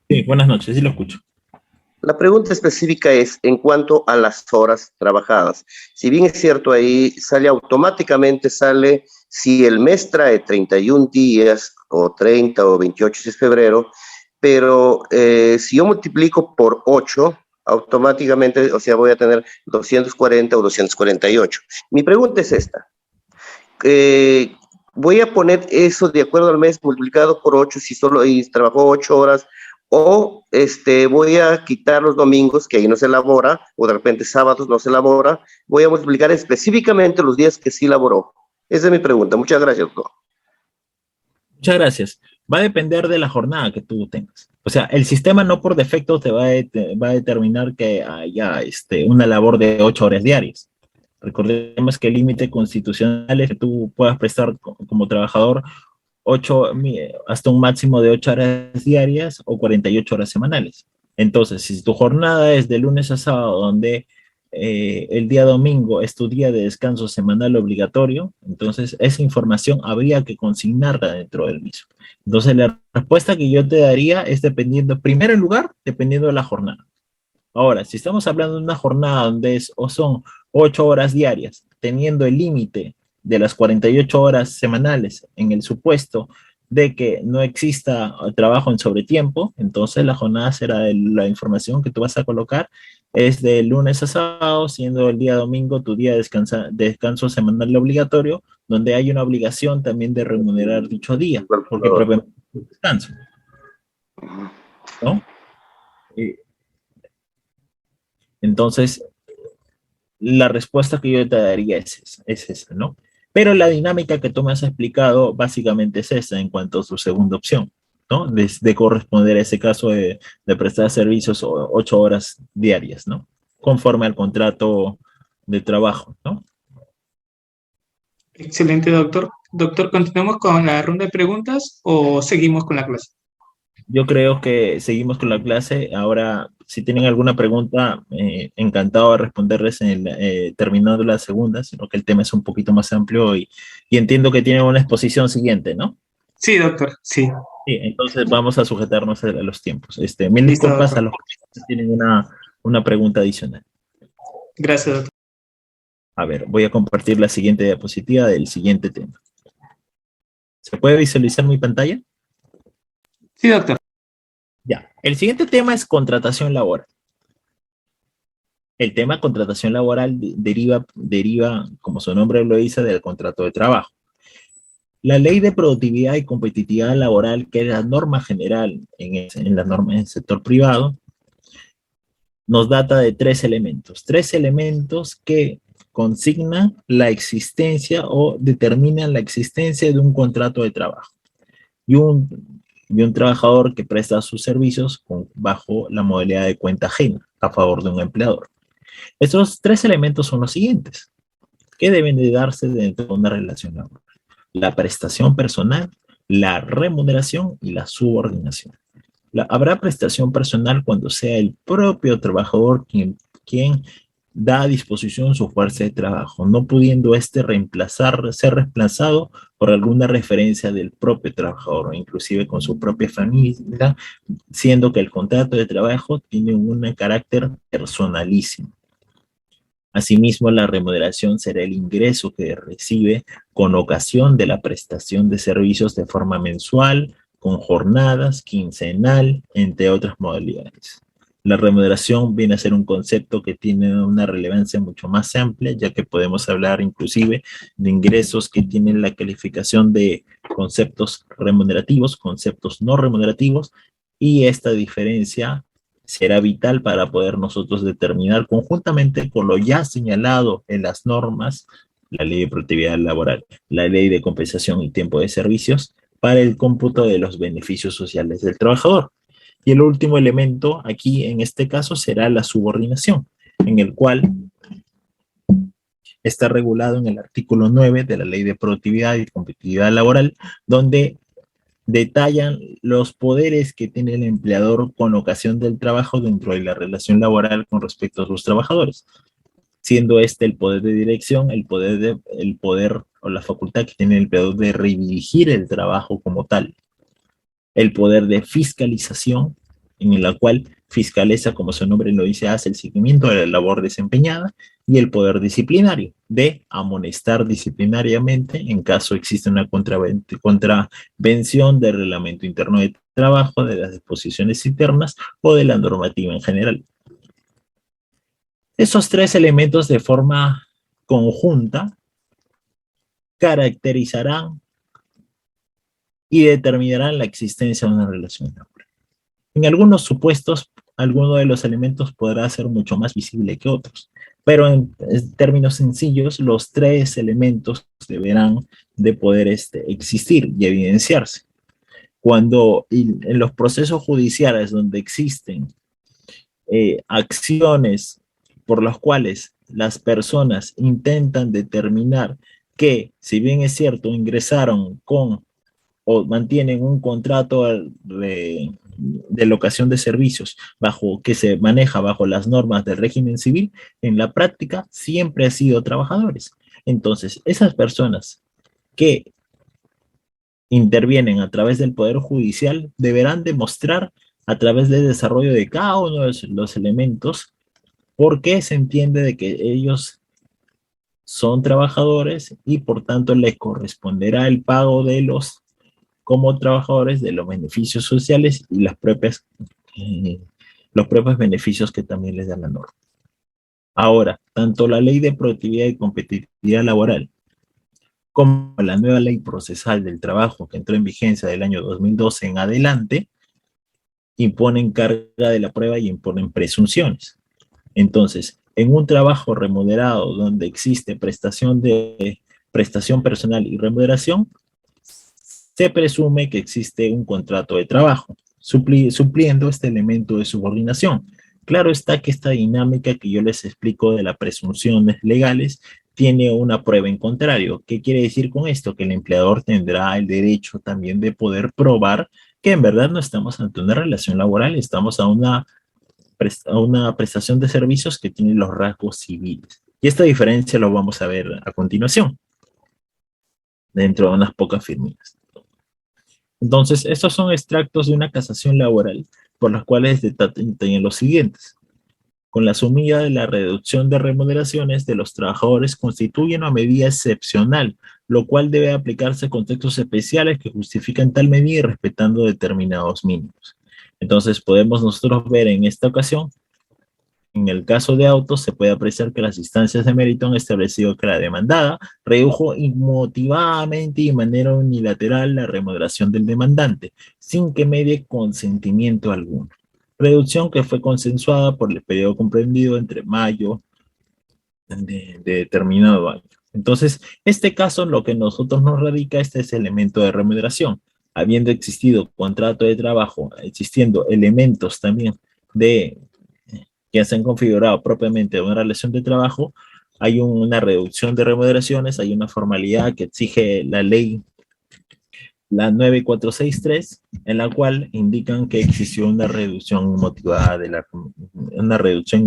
Sí, buenas noches, sí lo escucho. La pregunta específica es en cuanto a las horas trabajadas. Si bien es cierto, ahí automáticamente sale si el mes trae 31 días o 30 o 28 si es febrero, pero si yo multiplico por 8, automáticamente, o sea, voy a tener 240 o 248. Mi pregunta es esta. Voy a poner eso de acuerdo al mes multiplicado por 8 si solo trabajó 8 horas, o voy a quitar los domingos que ahí no se elabora, o de repente sábados no se elabora, voy a multiplicar específicamente los días que sí laboró. Esa es mi pregunta. Muchas gracias, doctor. Muchas gracias. Va a depender de la jornada que tú tengas. O sea, el sistema no por defecto te va a determinar que haya una labor de 8 horas diarias. Recordemos que el límite constitucional es que tú puedas prestar como trabajador hasta un máximo de 8 horas diarias o 48 horas semanales. Entonces, si tu jornada es de lunes a sábado, donde el día domingo es tu día de descanso semanal obligatorio, entonces esa información habría que consignarla dentro del mismo. Entonces, la respuesta que yo te daría es dependiendo, primero en lugar, dependiendo de la jornada. Ahora, si estamos hablando de una jornada donde son 8 horas diarias, teniendo el límite de las 48 horas semanales en el supuesto de que no exista trabajo en sobretiempo, entonces la jornada será la información que tú vas a colocar es de lunes a sábado, siendo el día domingo tu día de descanso semanal obligatorio, donde hay una obligación también de remunerar dicho día, porque propiamente es descanso, ¿no? Entonces, la respuesta que yo te daría es esa, ¿no? Pero la dinámica que tú me has explicado básicamente es esa en cuanto a su segunda opción, ¿no? De corresponder a ese caso de prestar servicios 8 horas diarias, ¿no? Conforme al contrato de trabajo, ¿no? Excelente, doctor. Doctor, ¿continuamos con la ronda de preguntas o seguimos con la clase? Yo creo que seguimos con la clase. Ahora, si tienen alguna pregunta, encantado de responderles terminando la segunda, sino que el tema es un poquito más amplio y entiendo que tienen una exposición siguiente, ¿no? Sí, doctor, sí. Sí, entonces vamos a sujetarnos a los tiempos. Mil Listo, disculpas a doctor. los que tienen una pregunta adicional. Gracias, doctor. A ver, voy a compartir la siguiente diapositiva del siguiente tema. ¿Se puede visualizar mi pantalla? Sí, doctor. Ya. El siguiente tema es contratación laboral. El tema contratación laboral deriva, como su nombre lo dice, del contrato de trabajo. La ley de productividad y competitividad laboral, que es la norma general en la norma en el sector privado, nos data de tres elementos que consignan la existencia o determinan la existencia de un contrato de trabajo y un trabajador que presta sus servicios bajo la modalidad de cuenta ajena a favor de un empleador. Estos tres elementos son los siguientes, que deben de darse dentro de una relación laboral: la prestación personal, la remuneración y la subordinación. Habrá prestación personal cuando sea el propio trabajador quien da a disposición su fuerza de trabajo, no pudiendo ser reemplazado por alguna referencia del propio trabajador, o inclusive con su propia familia, siendo que el contrato de trabajo tiene un carácter personalísimo. Asimismo, la remuneración será el ingreso que recibe con ocasión de la prestación de servicios de forma mensual, con jornadas, quincenal, entre otras modalidades. La remuneración viene a ser un concepto que tiene una relevancia mucho más amplia, ya que podemos hablar inclusive de ingresos que tienen la calificación de conceptos remunerativos, conceptos no remunerativos, y esta diferencia será vital para poder nosotros determinar conjuntamente con lo ya señalado en las normas, la ley de productividad laboral, la ley de compensación y tiempo de servicios, para el cómputo de los beneficios sociales del trabajador. Y el último elemento aquí en este caso será la subordinación, en el cual está regulado en el artículo 9 de la ley de productividad y competitividad laboral, donde detallan los poderes que tiene el empleador con ocasión del trabajo dentro de la relación laboral con respecto a sus trabajadores, siendo este el poder de dirección, el poder o la facultad que tiene el empleador de redirigir el trabajo como tal, el poder de fiscalización, en la cual fiscaliza, como su nombre lo dice, hace el seguimiento de la labor desempeñada, y el poder disciplinario, de amonestar disciplinariamente en caso existe una contravención del reglamento interno de trabajo, de las disposiciones internas o de la normativa en general. Esos tres elementos de forma conjunta caracterizarán y determinarán la existencia de una relación laboral. En algunos supuestos, alguno de los elementos podrá ser mucho más visible que otros, pero en términos sencillos, los tres elementos deberán de poder existir y evidenciarse. Cuando en los procesos judiciales donde existen acciones por las cuales las personas intentan determinar que, si bien es cierto, ingresaron con o mantienen un contrato de locación de servicios que se maneja bajo las normas del régimen civil, en la práctica siempre han sido trabajadores. Entonces, esas personas que intervienen a través del Poder Judicial deberán demostrar a través del desarrollo de cada uno de los elementos por qué se entiende de que ellos son trabajadores y por tanto les corresponderá el pago de como trabajadores de los beneficios sociales y los propios beneficios que también les da la norma. Ahora, tanto la ley de productividad y competitividad laboral como la nueva ley procesal del trabajo que entró en vigencia del año 2012 en adelante, imponen carga de la prueba y imponen presunciones. Entonces, en un trabajo remunerado donde existe prestación prestación personal y remuneración, se presume que existe un contrato de trabajo, supliendo este elemento de subordinación. Claro está que esta dinámica que yo les explico de las presunciones legales tiene una prueba en contrario. ¿Qué quiere decir con esto? Que el empleador tendrá el derecho también de poder probar que en verdad no estamos ante una relación laboral, estamos a una prestación de servicios que tiene los rasgos civiles. Y esta diferencia lo vamos a ver a continuación, dentro de unas pocas firmas. Entonces, estos son extractos de una casación laboral por las cuales detallan los siguientes. Con la sumida de la reducción de remuneraciones de los trabajadores constituye una medida excepcional, lo cual debe aplicarse a contextos especiales que justifican tal medida y respetando determinados mínimos. Entonces, podemos nosotros ver en esta ocasión, en el caso de autos, se puede apreciar que las instancias de mérito han establecido que la demandada redujo inmotivadamente y de manera unilateral la remuneración del demandante, sin que medie consentimiento alguno. Reducción que fue consensuada por el periodo comprendido entre mayo de determinado año. Entonces, este caso lo que nosotros nos radica este es el elemento de remuneración. Habiendo existido contrato de trabajo, existiendo elementos también de que se han configurado propiamente una relación de trabajo, hay una reducción de remuneraciones, hay una formalidad que exige la ley, la 9463, en la cual indican que existió una reducción motivada de la reducción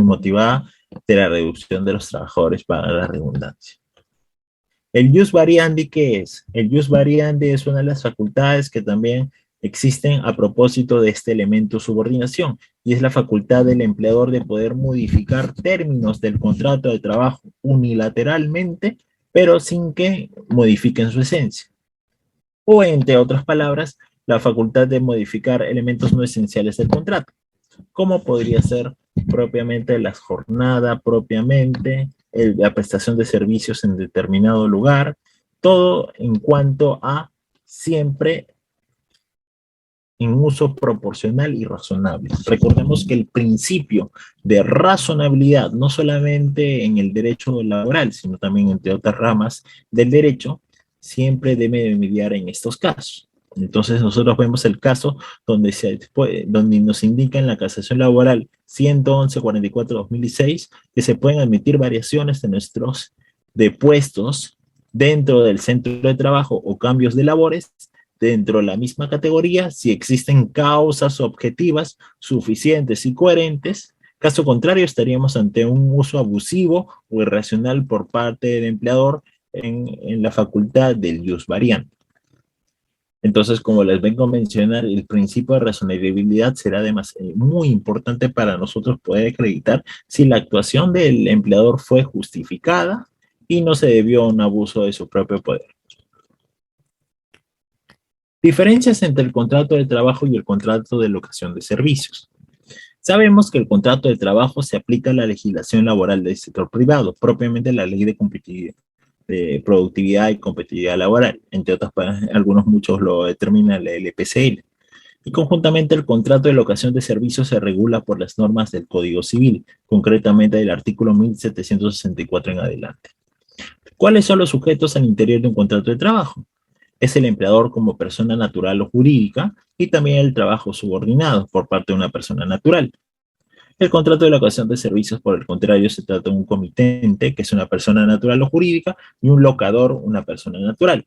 de los trabajadores para la redundancia. El jus variandi, ¿qué es? El jus variandi es una de las facultades que también existen a propósito de este elemento subordinación, y es la facultad del empleador de poder modificar términos del contrato de trabajo unilateralmente, pero sin que modifiquen su esencia. O, entre otras palabras, la facultad de modificar elementos no esenciales del contrato, como podría ser propiamente la jornada, propiamente la prestación de servicios en determinado lugar, todo en cuanto a siempre en uso proporcional y razonable. Recordemos que el principio de razonabilidad, no solamente en el derecho laboral, sino también entre otras ramas del derecho, siempre debe mediar en estos casos. Entonces nosotros vemos el caso donde nos indica en la casación laboral 111-44-2006 que se pueden admitir variaciones de puestos dentro del centro de trabajo o cambios de labores dentro de la misma categoría si existen causas objetivas suficientes y coherentes. Caso contrario, estaríamos ante un uso abusivo o irracional por parte del empleador en la facultad del jus variandi. Entonces, como les vengo a mencionar, el principio de razonabilidad será muy importante para nosotros poder acreditar si la actuación del empleador fue justificada y no se debió a un abuso de su propio poder. Diferencias entre el contrato de trabajo y el contrato de locación de servicios. Sabemos que el contrato de trabajo se aplica a la legislación laboral del sector privado, propiamente la ley de productividad y competitividad laboral, entre otras, muchos lo determina la LPCL. Y conjuntamente el contrato de locación de servicios se regula por las normas del Código Civil, concretamente del artículo 1764 en adelante. ¿Cuáles son los sujetos al interior de un contrato de trabajo? Es el empleador como persona natural o jurídica y también el trabajo subordinado por parte de una persona natural. El contrato de locación de servicios, por el contrario, se trata de un comitente, que es una persona natural o jurídica, y un locador, una persona natural.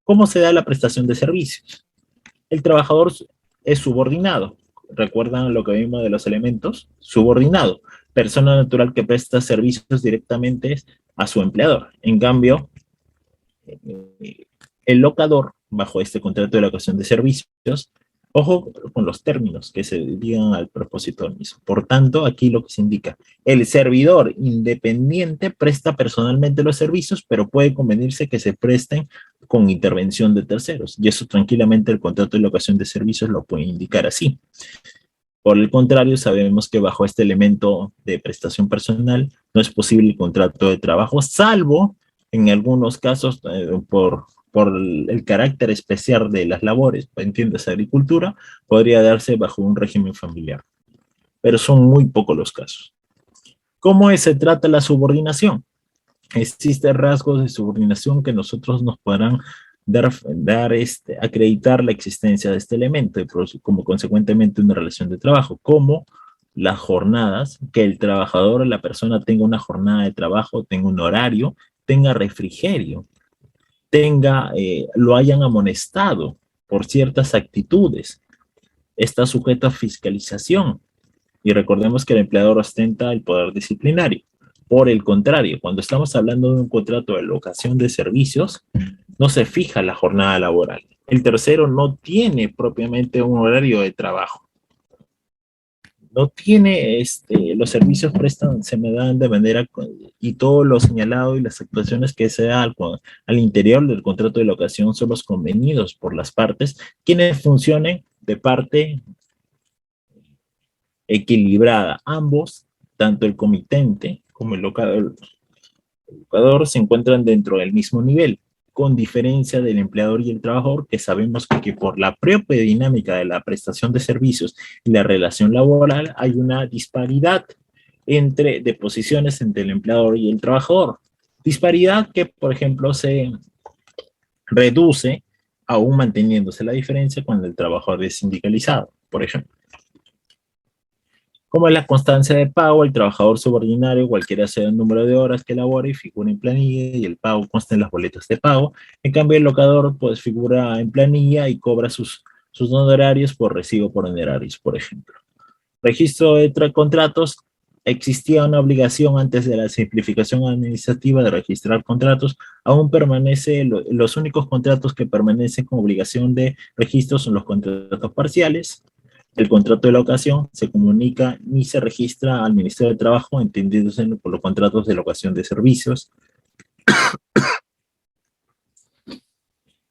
¿Cómo se da la prestación de servicios? El trabajador es subordinado. ¿Recuerdan lo que vimos de los elementos? Subordinado. Persona natural que presta servicios directamente a su empleador. En cambio, el locador, bajo este contrato de locación de servicios, ojo con los términos que se digan al propósito del mismo. Por tanto, aquí lo que se indica, el servidor independiente presta personalmente los servicios, pero puede convenirse que se presten con intervención de terceros. Y eso tranquilamente el contrato de locación de servicios lo puede indicar así. Por el contrario, sabemos que bajo este elemento de prestación personal no es posible el contrato de trabajo, salvo en algunos casos por el carácter especial de las labores, entiendes, agricultura, podría darse bajo un régimen familiar. Pero son muy pocos los casos. ¿Cómo se trata la subordinación? existen rasgos de subordinación que nosotros nos podrán acreditar la existencia de este elemento y como consecuentemente una relación de trabajo, como las jornadas, que el trabajador o la persona tenga una jornada de trabajo, tenga un horario, tenga refrigerio, lo hayan amonestado por ciertas actitudes, está sujeto a fiscalización. Y recordemos que el empleador ostenta el poder disciplinario. Por el contrario, cuando estamos hablando de un contrato de locación de servicios, no se fija la jornada laboral. El tercero no tiene propiamente un horario de trabajo. No tiene, los servicios se me dan de manera, y todo lo señalado y las actuaciones que se da al interior del contrato de locación son los convenidos por las partes, quienes funcionen de parte equilibrada. Ambos, tanto el comitente como el locador, se encuentran dentro del mismo nivel, con diferencia del empleador y el trabajador, que sabemos que por la propia dinámica de la prestación de servicios y la relación laboral hay una disparidad de posiciones entre el empleador y el trabajador. Disparidad que, por ejemplo, se reduce aún manteniéndose la diferencia cuando el trabajador es sindicalizado, por ejemplo. Como es la constancia de pago, el trabajador subordinario, cualquiera sea el número de horas que elabora y figura en planilla, y el pago consta en las boletas de pago. En cambio, el locador pues figura en planilla y cobra sus honorarios por recibo por honorarios, por ejemplo. Registro de contratos. Existía una obligación antes de la simplificación administrativa de registrar contratos. Aún permanece, los únicos contratos que permanecen con obligación de registro son los contratos parciales. El contrato de locación se comunica ni se registra al Ministerio de Trabajo, entendiéndose por los contratos de locación de servicios.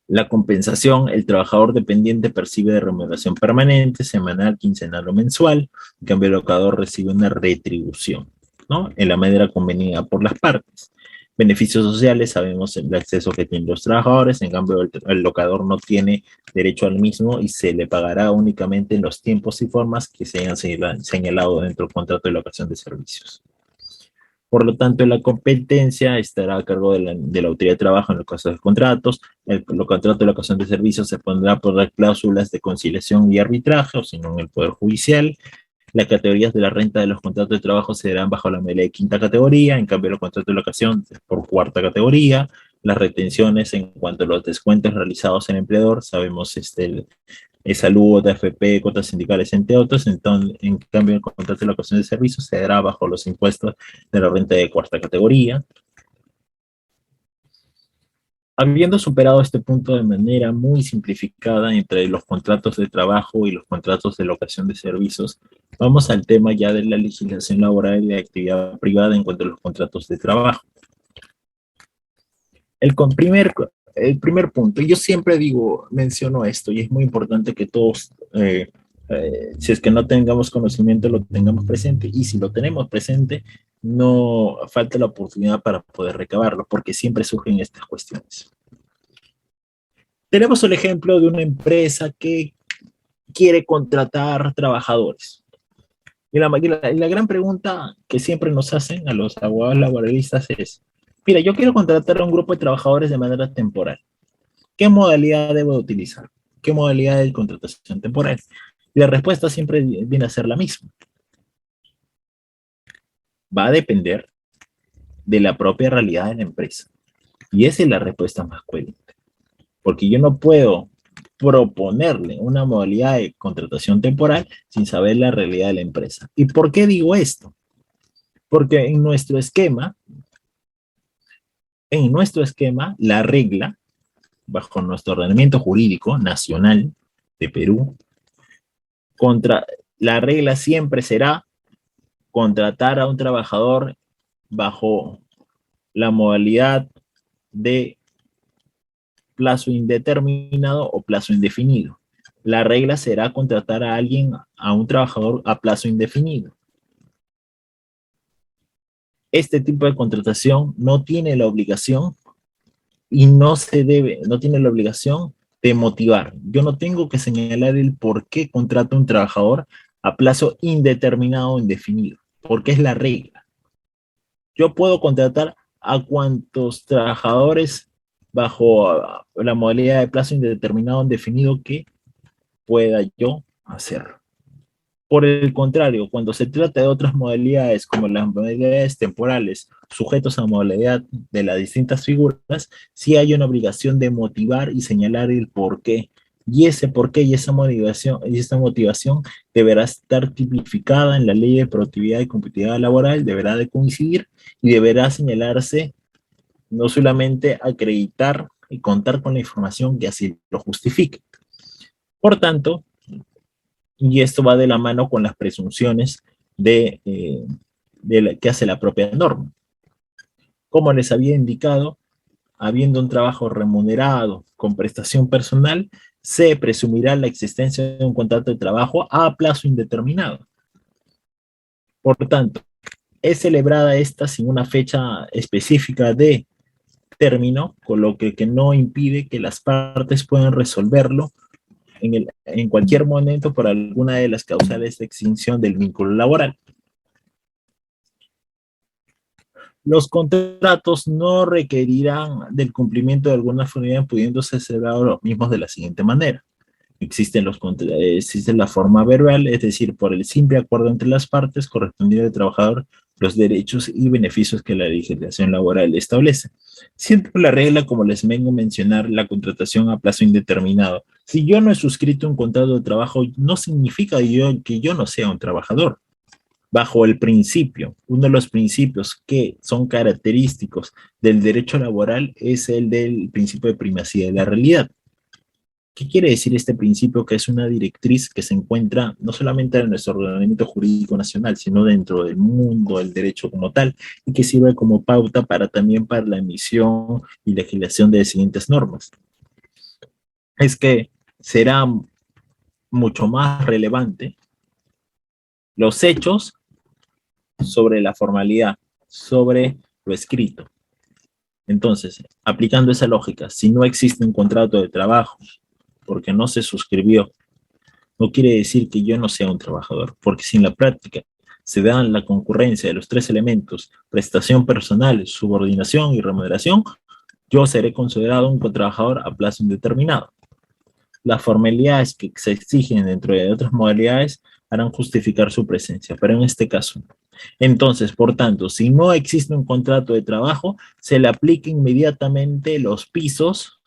La compensación, el trabajador dependiente percibe de remuneración permanente, semanal, quincenal o mensual. En cambio, el locador recibe una retribución, ¿no? En la manera convenida por las partes. Beneficios sociales, sabemos el acceso que tienen los trabajadores, en cambio el locador no tiene derecho al mismo y se le pagará únicamente en los tiempos y formas que se hayan señalado dentro del contrato de locación de servicios. Por lo tanto, la competencia estará a cargo de la autoridad de trabajo en los casos de contratos. El contrato de locación de servicios se pondrá por las cláusulas de conciliación y arbitraje, o si no en el Poder Judicial. Las categorías de la renta de los contratos de trabajo se darán bajo la modalidad de quinta categoría, en cambio los contratos de locación por cuarta categoría. Las retenciones en cuanto a los descuentos realizados en el empleador, sabemos salud, AFP, cuotas sindicales, entre otros. Entonces, en cambio el contrato de locación de servicios se dará bajo los impuestos de la renta de cuarta categoría. Habiendo superado este punto de manera muy simplificada entre los contratos de trabajo y los contratos de locación de servicios, vamos al tema ya de la legislación laboral y de actividad privada en cuanto a los contratos de trabajo. El primer punto, yo siempre menciono esto, y es muy importante que todos, si es que no tengamos conocimiento, lo tengamos presente, y si lo tenemos presente, no falta la oportunidad para poder recabarlo, porque siempre surgen estas cuestiones. Tenemos el ejemplo de una empresa que quiere contratar trabajadores. Y la gran pregunta que siempre nos hacen a los abogados laboralistas es, mira, yo quiero contratar a un grupo de trabajadores de manera temporal. ¿Qué modalidad debo utilizar? ¿Qué modalidad de contratación temporal? Y la respuesta siempre viene a ser la misma. Va a depender de la propia realidad de la empresa. Y esa es la respuesta más coherente. Porque yo no puedo proponerle una modalidad de contratación temporal sin saber la realidad de la empresa. ¿Y por qué digo esto? Porque en nuestro esquema, la regla, bajo nuestro ordenamiento jurídico nacional de Perú, la regla siempre será contratar a un trabajador bajo la modalidad de plazo indeterminado o plazo indefinido. La regla será contratar a un trabajador a plazo indefinido. Este tipo de contratación no tiene la obligación y no tiene la obligación de motivar. Yo no tengo que señalar el por qué contrato a un trabajador a plazo indeterminado o indefinido, porque es la regla. Yo puedo contratar a cuantos trabajadores bajo la modalidad de plazo indeterminado indefinido que pueda yo hacer. Por el contrario, cuando se trata de otras modalidades, como las modalidades temporales, sujetos a modalidad de las distintas figuras, sí hay una obligación de motivar y señalar el porqué. Y ese porqué y esa motivación deberá estar tipificada en la Ley de Productividad y Competitividad Laboral, deberá de coincidir y deberá señalarse, no solamente acreditar y contar con la información que así lo justifique. Por tanto, y esto va de la mano con las presunciones que hace la propia norma. Como les había indicado, habiendo un trabajo remunerado con prestación personal, se presumirá la existencia de un contrato de trabajo a plazo indeterminado. Por tanto, es celebrada esta sin una fecha específica de término, con lo que no impide que las partes puedan resolverlo en cualquier momento por alguna de las causales de extinción del vínculo laboral. Los contratos no requerirán del cumplimiento de alguna formalidad, pudiéndose celebrar los mismos de la siguiente manera. Existe la forma verbal, es decir, por el simple acuerdo entre las partes, correspondiendo al trabajador los derechos y beneficios que la legislación laboral establece. Siendo la regla, como les vengo a mencionar, la contratación a plazo indeterminado. Si yo no he suscrito un contrato de trabajo, no significa que yo no sea un trabajador. Bajo el principio, uno de los principios que son característicos del derecho laboral es el del principio de primacía de la realidad. ¿Qué quiere decir este principio? Que es una directriz que se encuentra no solamente en nuestro ordenamiento jurídico nacional, sino dentro del mundo del derecho como tal, y que sirve como pauta también para la emisión y legislación de las siguientes normas. Es que será mucho más relevante los hechos sobre la formalidad, sobre lo escrito. Entonces, aplicando esa lógica, si no existe un contrato de trabajo, porque no se suscribió, no quiere decir que yo no sea un trabajador, porque si en la práctica se dan la concurrencia de los tres elementos, prestación personal, subordinación y remuneración, yo seré considerado un trabajador a plazo indeterminado. Las formalidades que se exigen dentro de otras modalidades harán justificar su presencia, pero en este caso no. Entonces, por tanto, si no existe un contrato de trabajo, se le aplica inmediatamente los pisos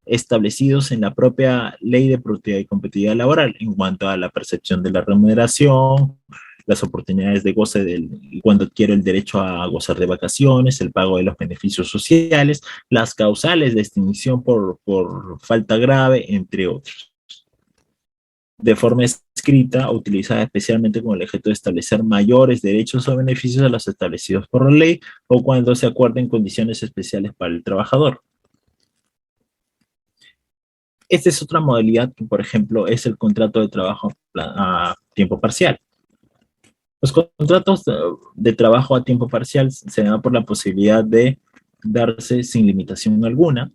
establecidos en la propia Ley de Productividad y Competitividad Laboral en cuanto a la percepción de la remuneración, las oportunidades de goce cuando adquiere el derecho a gozar de vacaciones, el pago de los beneficios sociales, las causales de extinción por falta grave, entre otros. De forma escrita, utilizada especialmente con el objeto de establecer mayores derechos o beneficios a los establecidos por la ley o cuando se acuerden condiciones especiales para el trabajador. Esta es otra modalidad que, por ejemplo, es el contrato de trabajo a tiempo parcial. Los contratos de trabajo a tiempo parcial se dan por la posibilidad de darse sin limitación alguna.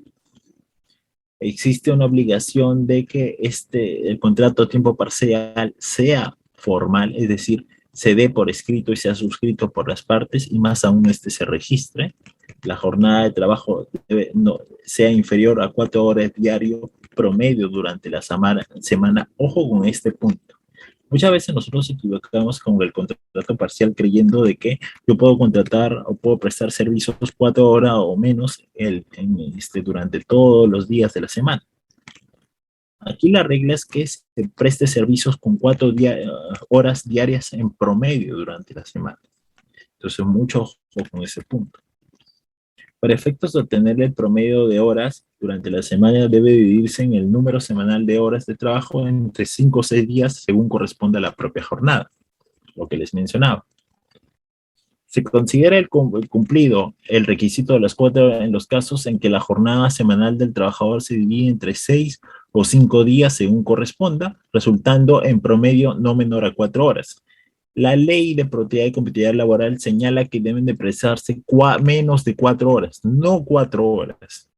Existe una obligación de que el contrato a tiempo parcial sea formal, es decir, se dé por escrito y sea suscrito por las partes y más aún se registre. La jornada de trabajo sea inferior a 4 horas diario promedio durante la semana. Ojo con este punto. Muchas veces nosotros nos equivocamos con el contrato parcial creyendo de que yo puedo contratar o puedo prestar servicios 4 horas o menos durante todos los días de la semana. Aquí la regla es que se preste servicios con 4 horas diarias en promedio durante la semana. Entonces, mucho ojo con ese punto. Para efectos de obtener el promedio de horas durante la semana debe dividirse en el número semanal de horas de trabajo entre 5 o 6 días según corresponda a la propia jornada, lo que les mencionaba. Se considera el cumplido el requisito de las 4 horas en los casos en que la jornada semanal del trabajador se divide entre 6 o 5 días según corresponda, resultando en promedio no menor a 4 horas. La Ley de Productividad y Competitividad Laboral señala que deben de prestarse menos de 4 horas, no 4 horas.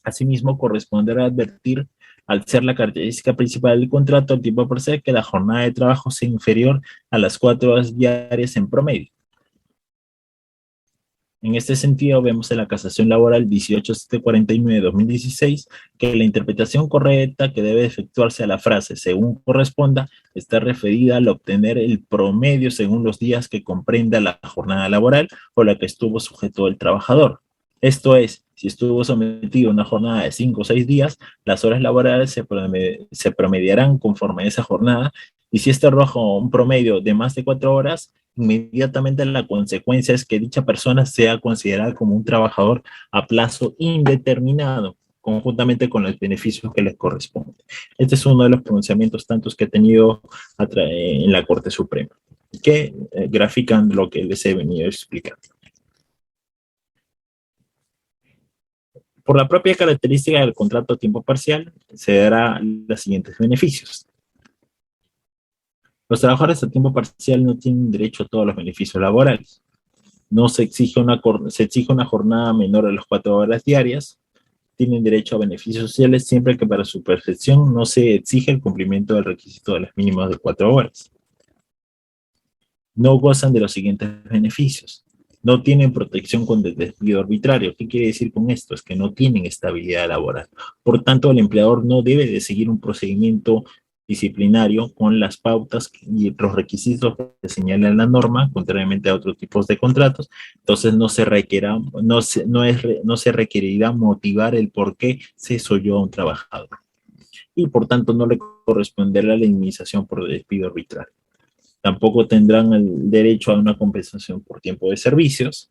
Asimismo, corresponderá advertir, al ser la característica principal del contrato, al tiempo parcial, que la jornada de trabajo sea inferior a las 4 horas diarias en promedio. En este sentido, vemos en la casación laboral 18749-2016 que la interpretación correcta que debe efectuarse a la frase según corresponda está referida al obtener el promedio según los días que comprenda la jornada laboral o la que estuvo sujeto el trabajador. Esto es, si estuvo sometido a una jornada de 5 o 6 días, las horas laborales se promediarán conforme a esa jornada, y si este arroja un promedio de más de 4 horas, inmediatamente la consecuencia es que dicha persona sea considerada como un trabajador a plazo indeterminado, conjuntamente con los beneficios que les corresponden. Este es uno de los pronunciamientos tantos que he tenido en la Corte Suprema, que grafican lo que les he venido explicando. Por la propia característica del contrato a tiempo parcial, se dará los siguientes beneficios. Los trabajadores a tiempo parcial no tienen derecho a todos los beneficios laborales. No se exige una jornada menor a las 4 horas diarias. Tienen derecho a beneficios sociales siempre que para su percepción no se exige el cumplimiento del requisito de las mínimas de 4 horas. No gozan de los siguientes beneficios. No tienen protección contra el despido arbitrario. ¿Qué quiere decir con esto? Es que no tienen estabilidad laboral. Por tanto, el empleador no debe de seguir un procedimiento disciplinario con las pautas y los requisitos que señala la norma, contrariamente a otros tipos de contratos. Entonces no se requerirá motivar el por qué cesó a un trabajador. Y por tanto no le corresponderá la indemnización por despido arbitrario. Tampoco tendrán el derecho a una compensación por tiempo de servicios.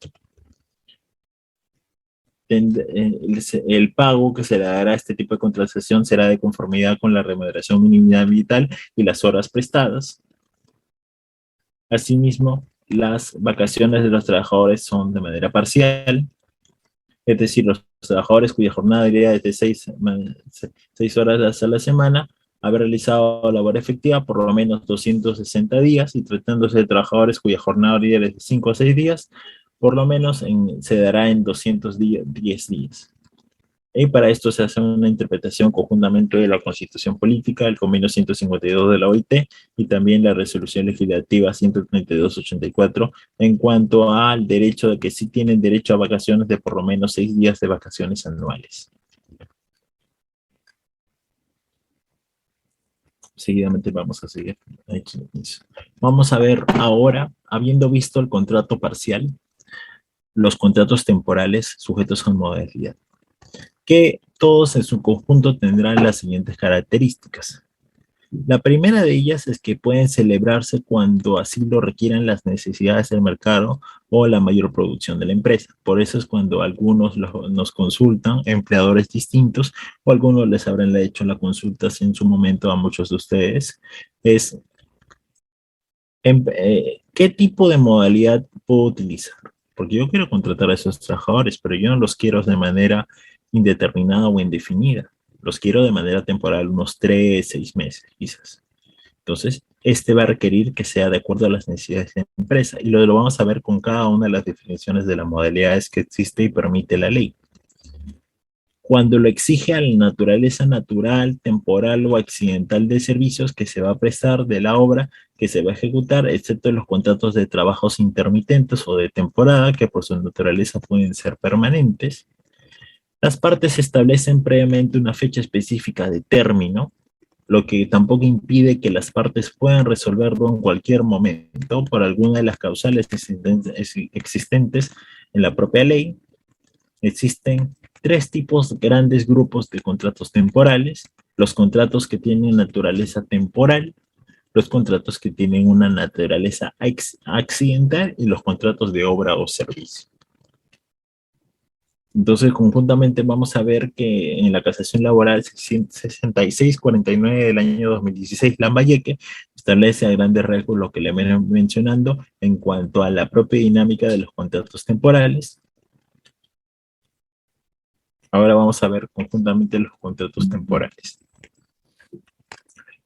El pago que se le dará a este tipo de contratación será de conformidad con la remuneración mínima vital y las horas prestadas. Asimismo, las vacaciones de los trabajadores son de manera parcial, es decir, los trabajadores cuya jornada iría desde 6 horas a la semana haber realizado labor efectiva por lo menos 260 días, y tratándose de trabajadores cuya jornada iría desde 5 a 6 días, por lo menos se dará en 210 días. Y para esto se hace una interpretación conjuntamente de la Constitución Política, el Convenio 152 de la OIT y también la Resolución Legislativa 132/84 en cuanto al derecho de que sí tienen derecho a vacaciones de por lo menos 6 días de vacaciones anuales. Seguidamente vamos a seguir. Vamos a ver ahora, habiendo visto el contrato parcial, los contratos temporales sujetos a modalidad, que todos en su conjunto tendrán las siguientes características. La primera de ellas es que pueden celebrarse cuando así lo requieran las necesidades del mercado o la mayor producción de la empresa. Por eso es cuando algunos nos consultan, empleadores distintos, o algunos les habrán hecho la consulta en su momento a muchos de ustedes, es ¿qué tipo de modalidad puedo utilizar? Porque yo quiero contratar a esos trabajadores, pero yo no los quiero de manera indeterminada o indefinida. Los quiero de manera temporal, unos 3, 6 meses quizás. Entonces, este va a requerir que sea de acuerdo a las necesidades de la empresa, y lo vamos a ver con cada una de las definiciones de las modalidades que existe y permite la ley. Cuando lo exige a la naturaleza natural, temporal o accidental de servicios que se va a prestar de la obra que se va a ejecutar, excepto los contratos de trabajos intermitentes o de temporada, que por su naturaleza pueden ser permanentes. Las partes establecen previamente una fecha específica de término, lo que tampoco impide que las partes puedan resolverlo en cualquier momento por alguna de las causales existentes en la propia ley. Existen 3 grandes grupos de contratos temporales: los contratos que tienen naturaleza temporal, los contratos que tienen una naturaleza accidental y los contratos de obra o servicio. Entonces, conjuntamente vamos a ver que en la casación laboral 6649 del año 2016, Lambayeque establece a grandes rasgos lo que le vengo mencionando en cuanto a la propia dinámica de los contratos temporales. Ahora vamos a ver conjuntamente los contratos temporales.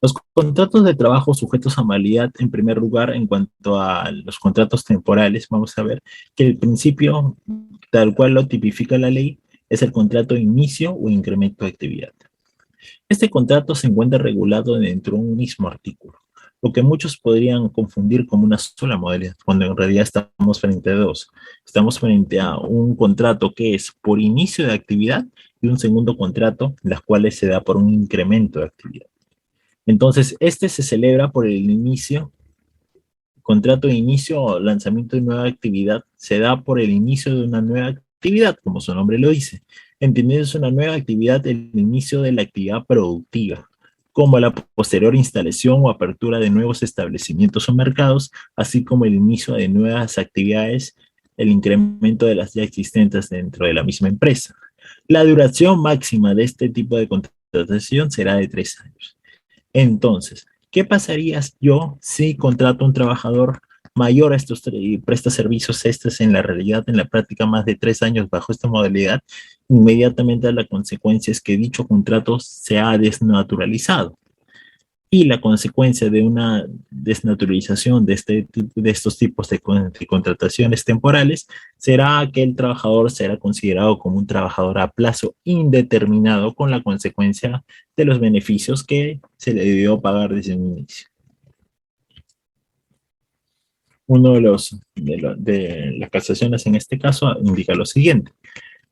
Los contratos de trabajo sujetos a modalidad, en primer lugar, en cuanto a los contratos temporales, vamos a ver que el principio, tal cual lo tipifica la ley, es el contrato de inicio o incremento de actividad. Este contrato se encuentra regulado dentro de un mismo artículo, lo que muchos podrían confundir como una sola modalidad, cuando en realidad estamos frente a dos. Estamos frente a un contrato que es por inicio de actividad y un segundo contrato, las cuales se da por un incremento de actividad. Entonces, este se celebra por el inicio, contrato de inicio o lanzamiento de nueva actividad, se da por el inicio de una nueva actividad, como su nombre lo dice. Entendiendo una nueva actividad, el inicio de la actividad productiva, como la posterior instalación o apertura de nuevos establecimientos o mercados, así como el inicio de nuevas actividades, el incremento de las ya existentes dentro de la misma empresa. La duración máxima de este tipo de contratación será de 3 años. Entonces, ¿qué pasaría yo si contrato a un trabajador mayor a estos y presta servicios en la realidad, en la práctica, más de 3 años bajo esta modalidad? Inmediatamente la consecuencia es que dicho contrato se ha desnaturalizado. Y la consecuencia de una desnaturalización de estos tipos de contrataciones temporales será que el trabajador será considerado como un trabajador a plazo indeterminado, con la consecuencia de los beneficios que se le debió pagar desde un inicio. Uno de las casaciones en este caso indica lo siguiente.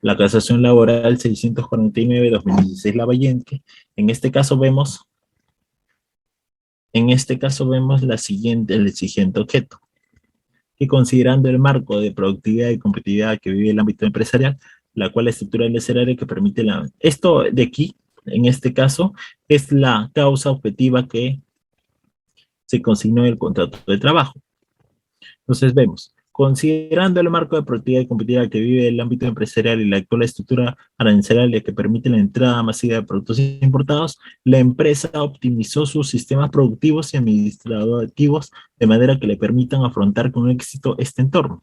La casación laboral 649-2016 Lavalle, en este caso vemos el siguiente objeto, que considerando el marco de productividad y competitividad que vive el ámbito empresarial, la cual estructura el escenario que permite esto de aquí, en este caso, es la causa objetiva que se consignó en el contrato de trabajo. Entonces vemos, considerando el marco de productividad y competitividad que vive el ámbito empresarial y la actual estructura arancelaria que permite la entrada masiva de productos importados, la empresa optimizó sus sistemas productivos y administrativos de manera que le permitan afrontar con éxito este entorno.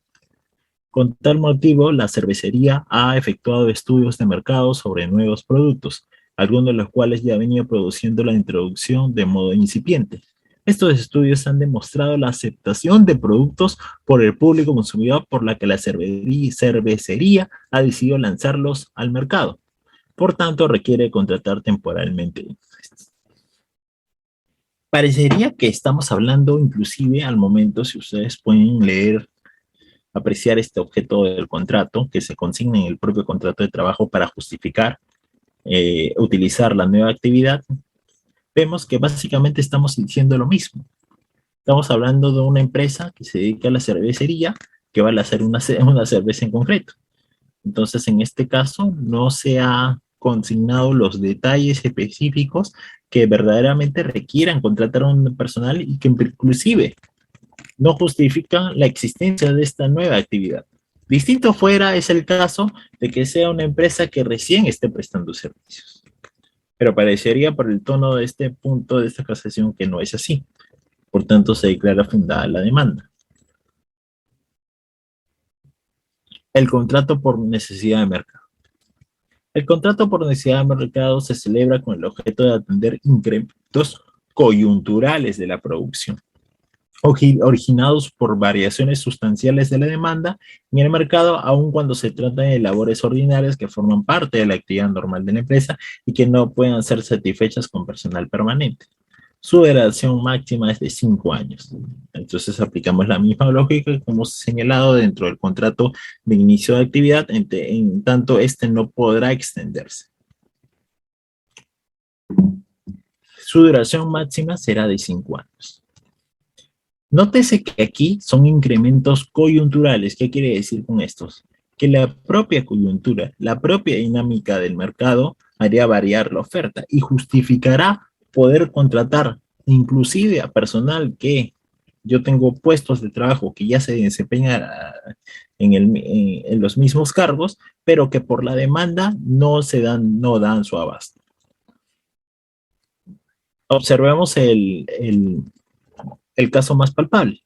Con tal motivo, la cervecería ha efectuado estudios de mercado sobre nuevos productos, algunos de los cuales ya venía produciendo la introducción de modo incipiente. Estos estudios han demostrado la aceptación de productos por el público consumidor, por la que la cervecería ha decidido lanzarlos al mercado. Por tanto, requiere contratar temporalmente. Parecería que estamos hablando, inclusive al momento, si ustedes pueden leer, apreciar este objeto del contrato que se consigna en el propio contrato de trabajo para justificar utilizar la nueva actividad, vemos que básicamente estamos diciendo lo mismo. Estamos hablando de una empresa que se dedica a la cervecería, que va a hacer una cerveza en concreto. Entonces, en este caso, no se ha consignado los detalles específicos que verdaderamente requieran contratar a un personal y que inclusive no justifica la existencia de esta nueva actividad. Distinto fuera es el caso de que sea una empresa que recién esté prestando servicios. Pero parecería por el tono de este punto de esta casación que no es así. Por tanto, se declara fundada la demanda. El contrato por necesidad de mercado. El contrato por necesidad de mercado se celebra con el objeto de atender incrementos coyunturales de la producción, originados por variaciones sustanciales de la demanda en el mercado, aun cuando se trata de labores ordinarias que forman parte de la actividad normal de la empresa y que no puedan ser satisfechas con personal permanente. Su duración máxima es de 5 años. Entonces aplicamos la misma lógica que hemos señalado dentro del contrato de inicio de actividad, en tanto este no podrá extenderse. Su duración máxima será de 5 años. Nótese que aquí son incrementos coyunturales. ¿Qué quiere decir con estos? Que la propia coyuntura, la propia dinámica del mercado haría variar la oferta y justificará poder contratar inclusive a personal que yo tengo puestos de trabajo que ya se desempeñan en los mismos cargos, pero que por la demanda no dan su abasto. Observemos el caso más palpable,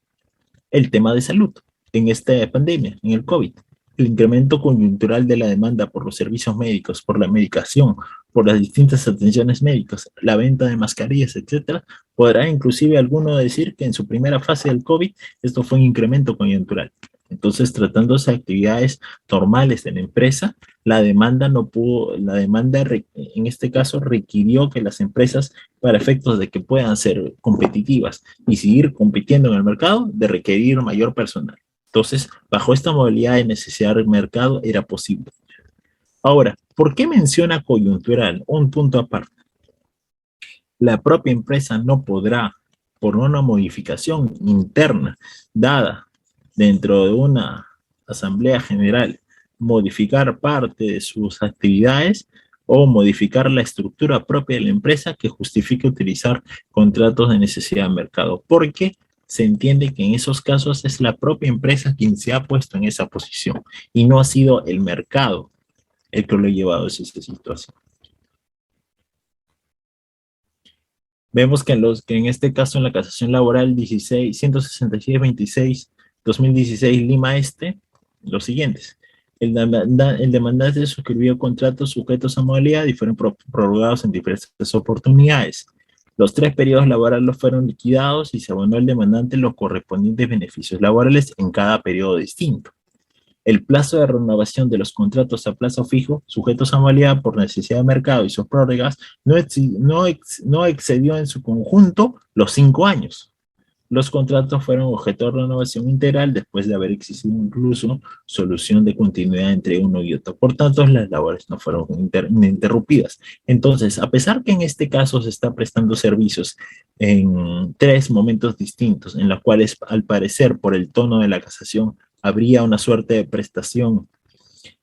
el tema de salud en esta pandemia, en el COVID. El incremento coyuntural de la demanda por los servicios médicos, por la medicación, por las distintas atenciones médicas, la venta de mascarillas, etcétera, podrá inclusive alguno decir que en su primera fase del COVID esto fue un incremento coyuntural. Entonces, tratándose de actividades normales de la empresa, la demanda no pudo, la demanda en este caso requirió que las empresas, para efectos de que puedan ser competitivas y seguir compitiendo en el mercado, de requerir mayor personal. Entonces, bajo esta modalidad de necesidad del mercado era posible. Ahora, ¿por qué menciona coyuntural? Un punto aparte. La propia empresa no podrá, por una modificación interna dada dentro de una asamblea general, modificar parte de sus actividades o modificar la estructura propia de la empresa que justifique utilizar contratos de necesidad de mercado, porque se entiende que en esos casos es la propia empresa quien se ha puesto en esa posición y no ha sido el mercado el que lo ha llevado a esa situación. Vemos que en este caso, en la casación laboral 166-26, Lima Este, los siguientes. El demandante suscribió contratos sujetos a modalidad y fueron prorrogados en diferentes oportunidades. Los 3 periodos laborales fueron liquidados y se abonó al demandante los correspondientes beneficios laborales en cada periodo distinto. El plazo de renovación de los contratos a plazo fijo, sujetos a modalidad por necesidad de mercado y sus prórrogas, no excedió en su conjunto los 5 años. Los contratos fueron objeto de renovación integral después de haber existido incluso solución de continuidad entre uno y otro. Por tanto, las labores no fueron interrumpidas. Entonces, a pesar que en este caso se está prestando servicios en 3 momentos distintos, en los cuales, al parecer, por el tono de la casación, habría una suerte de prestación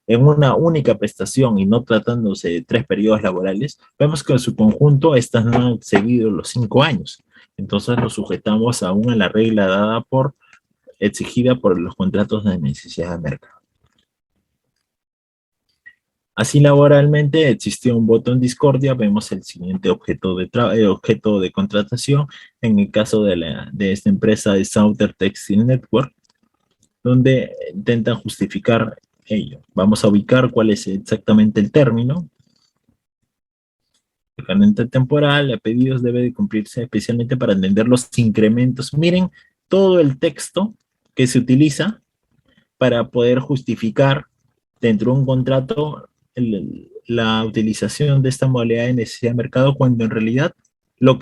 en una única prestación y no tratándose de 3 periodos laborales, vemos que en su conjunto estas no han excedido los 5 años. Entonces nos sujetamos aún a la regla dada exigida por los contratos de necesidad de mercado. Así, laboralmente existió un voto en discordia. Vemos el siguiente objeto de contratación en el caso de esta empresa de Southern Textile Network, donde intentan justificar ello. Vamos a ubicar cuál es exactamente el término. El carente temporal a pedidos debe de cumplirse especialmente para entender los incrementos. Miren todo el texto que se utiliza para poder justificar dentro de un contrato la utilización de esta modalidad de necesidad de mercado, cuando en realidad lo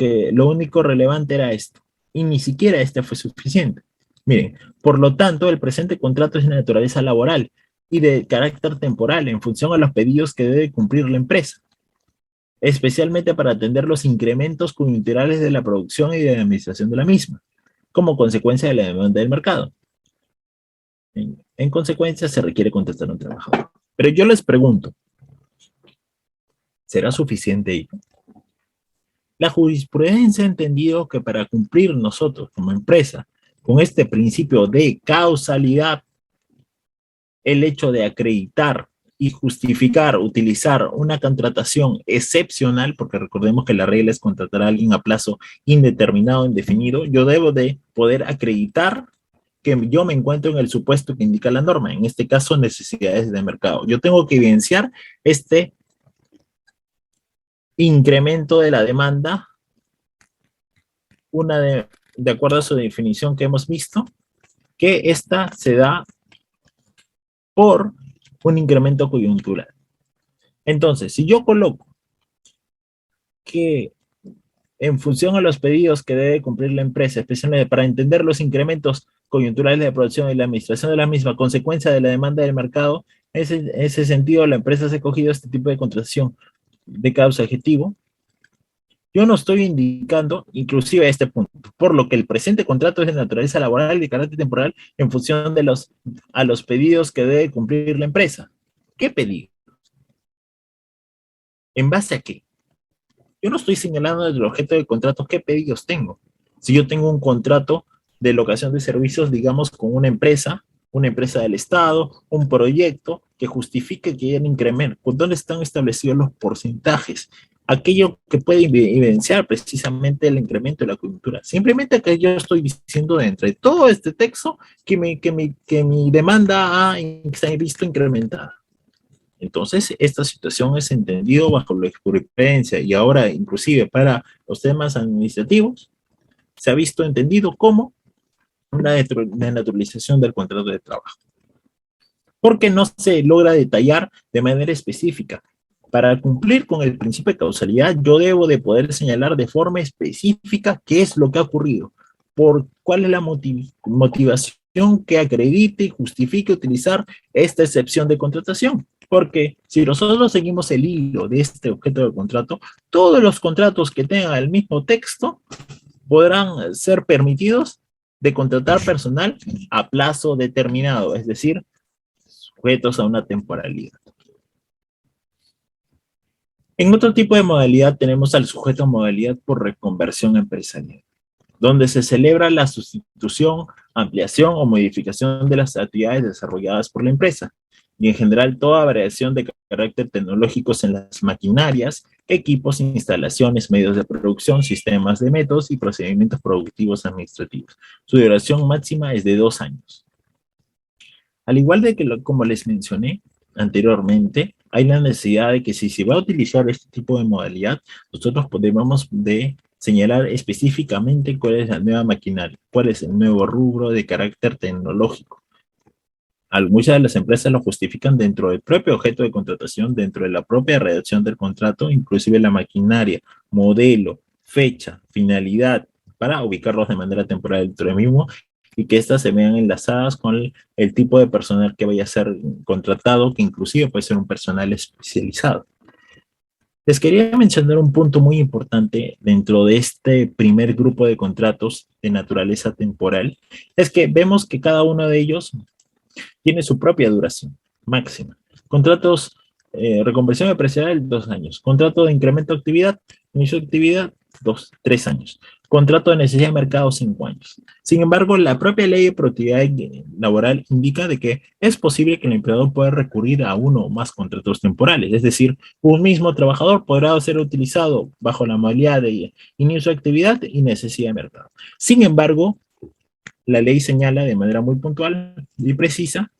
único relevante era esto, y ni siquiera este fue suficiente. Miren, por lo tanto, el presente contrato es de naturaleza laboral y de carácter temporal en función a los pedidos que debe cumplir la empresa, especialmente para atender los incrementos coyunturales de la producción y de la administración de la misma, como consecuencia de la demanda del mercado. En consecuencia, se requiere contratar a un trabajador. Pero yo les pregunto, ¿será suficiente ello? La jurisprudencia ha entendido que para cumplir nosotros como empresa con este principio de causalidad, el hecho de acreditar y justificar, utilizar una contratación excepcional, porque recordemos que la regla es contratar a alguien a plazo indeterminado, indefinido, yo debo de poder acreditar que yo me encuentro en el supuesto que indica la norma, en este caso necesidades de mercado. Yo tengo que evidenciar este incremento de la demanda, de acuerdo a su definición que hemos visto, que esta se da por un incremento coyuntural. Entonces, si yo coloco que en función a los pedidos que debe cumplir la empresa, especialmente para entender los incrementos coyunturales de producción y la administración de la misma, consecuencia de la demanda del mercado, en ese sentido la empresa se ha cogido este tipo de contratación de causa adjetivo. Yo no estoy indicando inclusive este punto, por lo que el presente contrato es de naturaleza laboral y de carácter temporal en función de a los pedidos que debe cumplir la empresa. ¿Qué pedido? ¿En base a qué? Yo no estoy señalando el objeto del contrato qué pedidos tengo. Si yo tengo un contrato de locación de servicios, digamos, con una empresa del Estado, un proyecto que justifique que haya un incremento, ¿dónde están establecidos los porcentajes? Aquello que puede evidenciar precisamente el incremento de la coyuntura. Simplemente que yo estoy diciendo dentro de todo este texto que mi demanda se ha visto incrementada. Entonces, esta situación es entendido bajo la jurisprudencia y ahora inclusive para los temas administrativos, se ha visto entendido como una denaturalización del contrato de trabajo, porque no se logra detallar de manera específica. Para cumplir con el principio de causalidad, yo debo de poder señalar de forma específica qué es lo que ha ocurrido, por cuál es la motivación que acredite y justifique utilizar esta excepción de contratación. Porque si nosotros seguimos el hilo de este objeto de contrato, todos los contratos que tengan el mismo texto podrán ser permitidos de contratar personal a plazo determinado, es decir, sujetos a una temporalidad. En otro tipo de modalidad tenemos al sujeto a modalidad por reconversión empresarial, donde se celebra la sustitución, ampliación o modificación de las actividades desarrolladas por la empresa, y en general toda variación de carácter tecnológico en las maquinarias, equipos, instalaciones, medios de producción, sistemas de métodos y procedimientos productivos administrativos. Su duración máxima es de 2 años. Al igual de que, como les mencioné anteriormente, hay la necesidad de que si se va a utilizar este tipo de modalidad, nosotros podemos señalar específicamente cuál es la nueva maquinaria, cuál es el nuevo rubro de carácter tecnológico. Muchas de las empresas lo justifican dentro del propio objeto de contratación, dentro de la propia redacción del contrato, inclusive la maquinaria, modelo, fecha, finalidad, para ubicarlos de manera temporal dentro del mismo y que éstas se vean enlazadas con el tipo de personal que vaya a ser contratado, que inclusive puede ser un personal especializado. Les quería mencionar un punto muy importante dentro de este primer grupo de contratos de naturaleza temporal, es que vemos que cada uno de ellos tiene su propia duración máxima. Contratos, reconversión empresarial, 2 años. Contrato de incremento de actividad, inicio de actividad, 3 años. Contrato de necesidad de mercado, 5 años. Sin embargo, la propia ley de productividad laboral indica de que es posible que el empleador pueda recurrir a uno o más contratos temporales. Es decir, un mismo trabajador podrá ser utilizado bajo la modalidad de inicio de actividad y necesidad de mercado. Sin embargo, la ley señala de manera muy puntual y precisa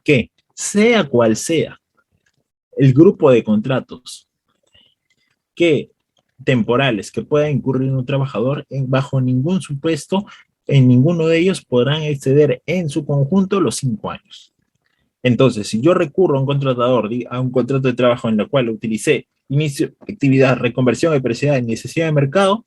que sea cual sea el grupo de contratos temporales que pueda incurrir un trabajador, bajo ningún supuesto, en ninguno de ellos podrán exceder en su conjunto los 5 años. Entonces, si yo recurro a un contratador, a un contrato de trabajo en el cual utilicé inicio, actividad, reconversión, empresarial y necesidad de mercado,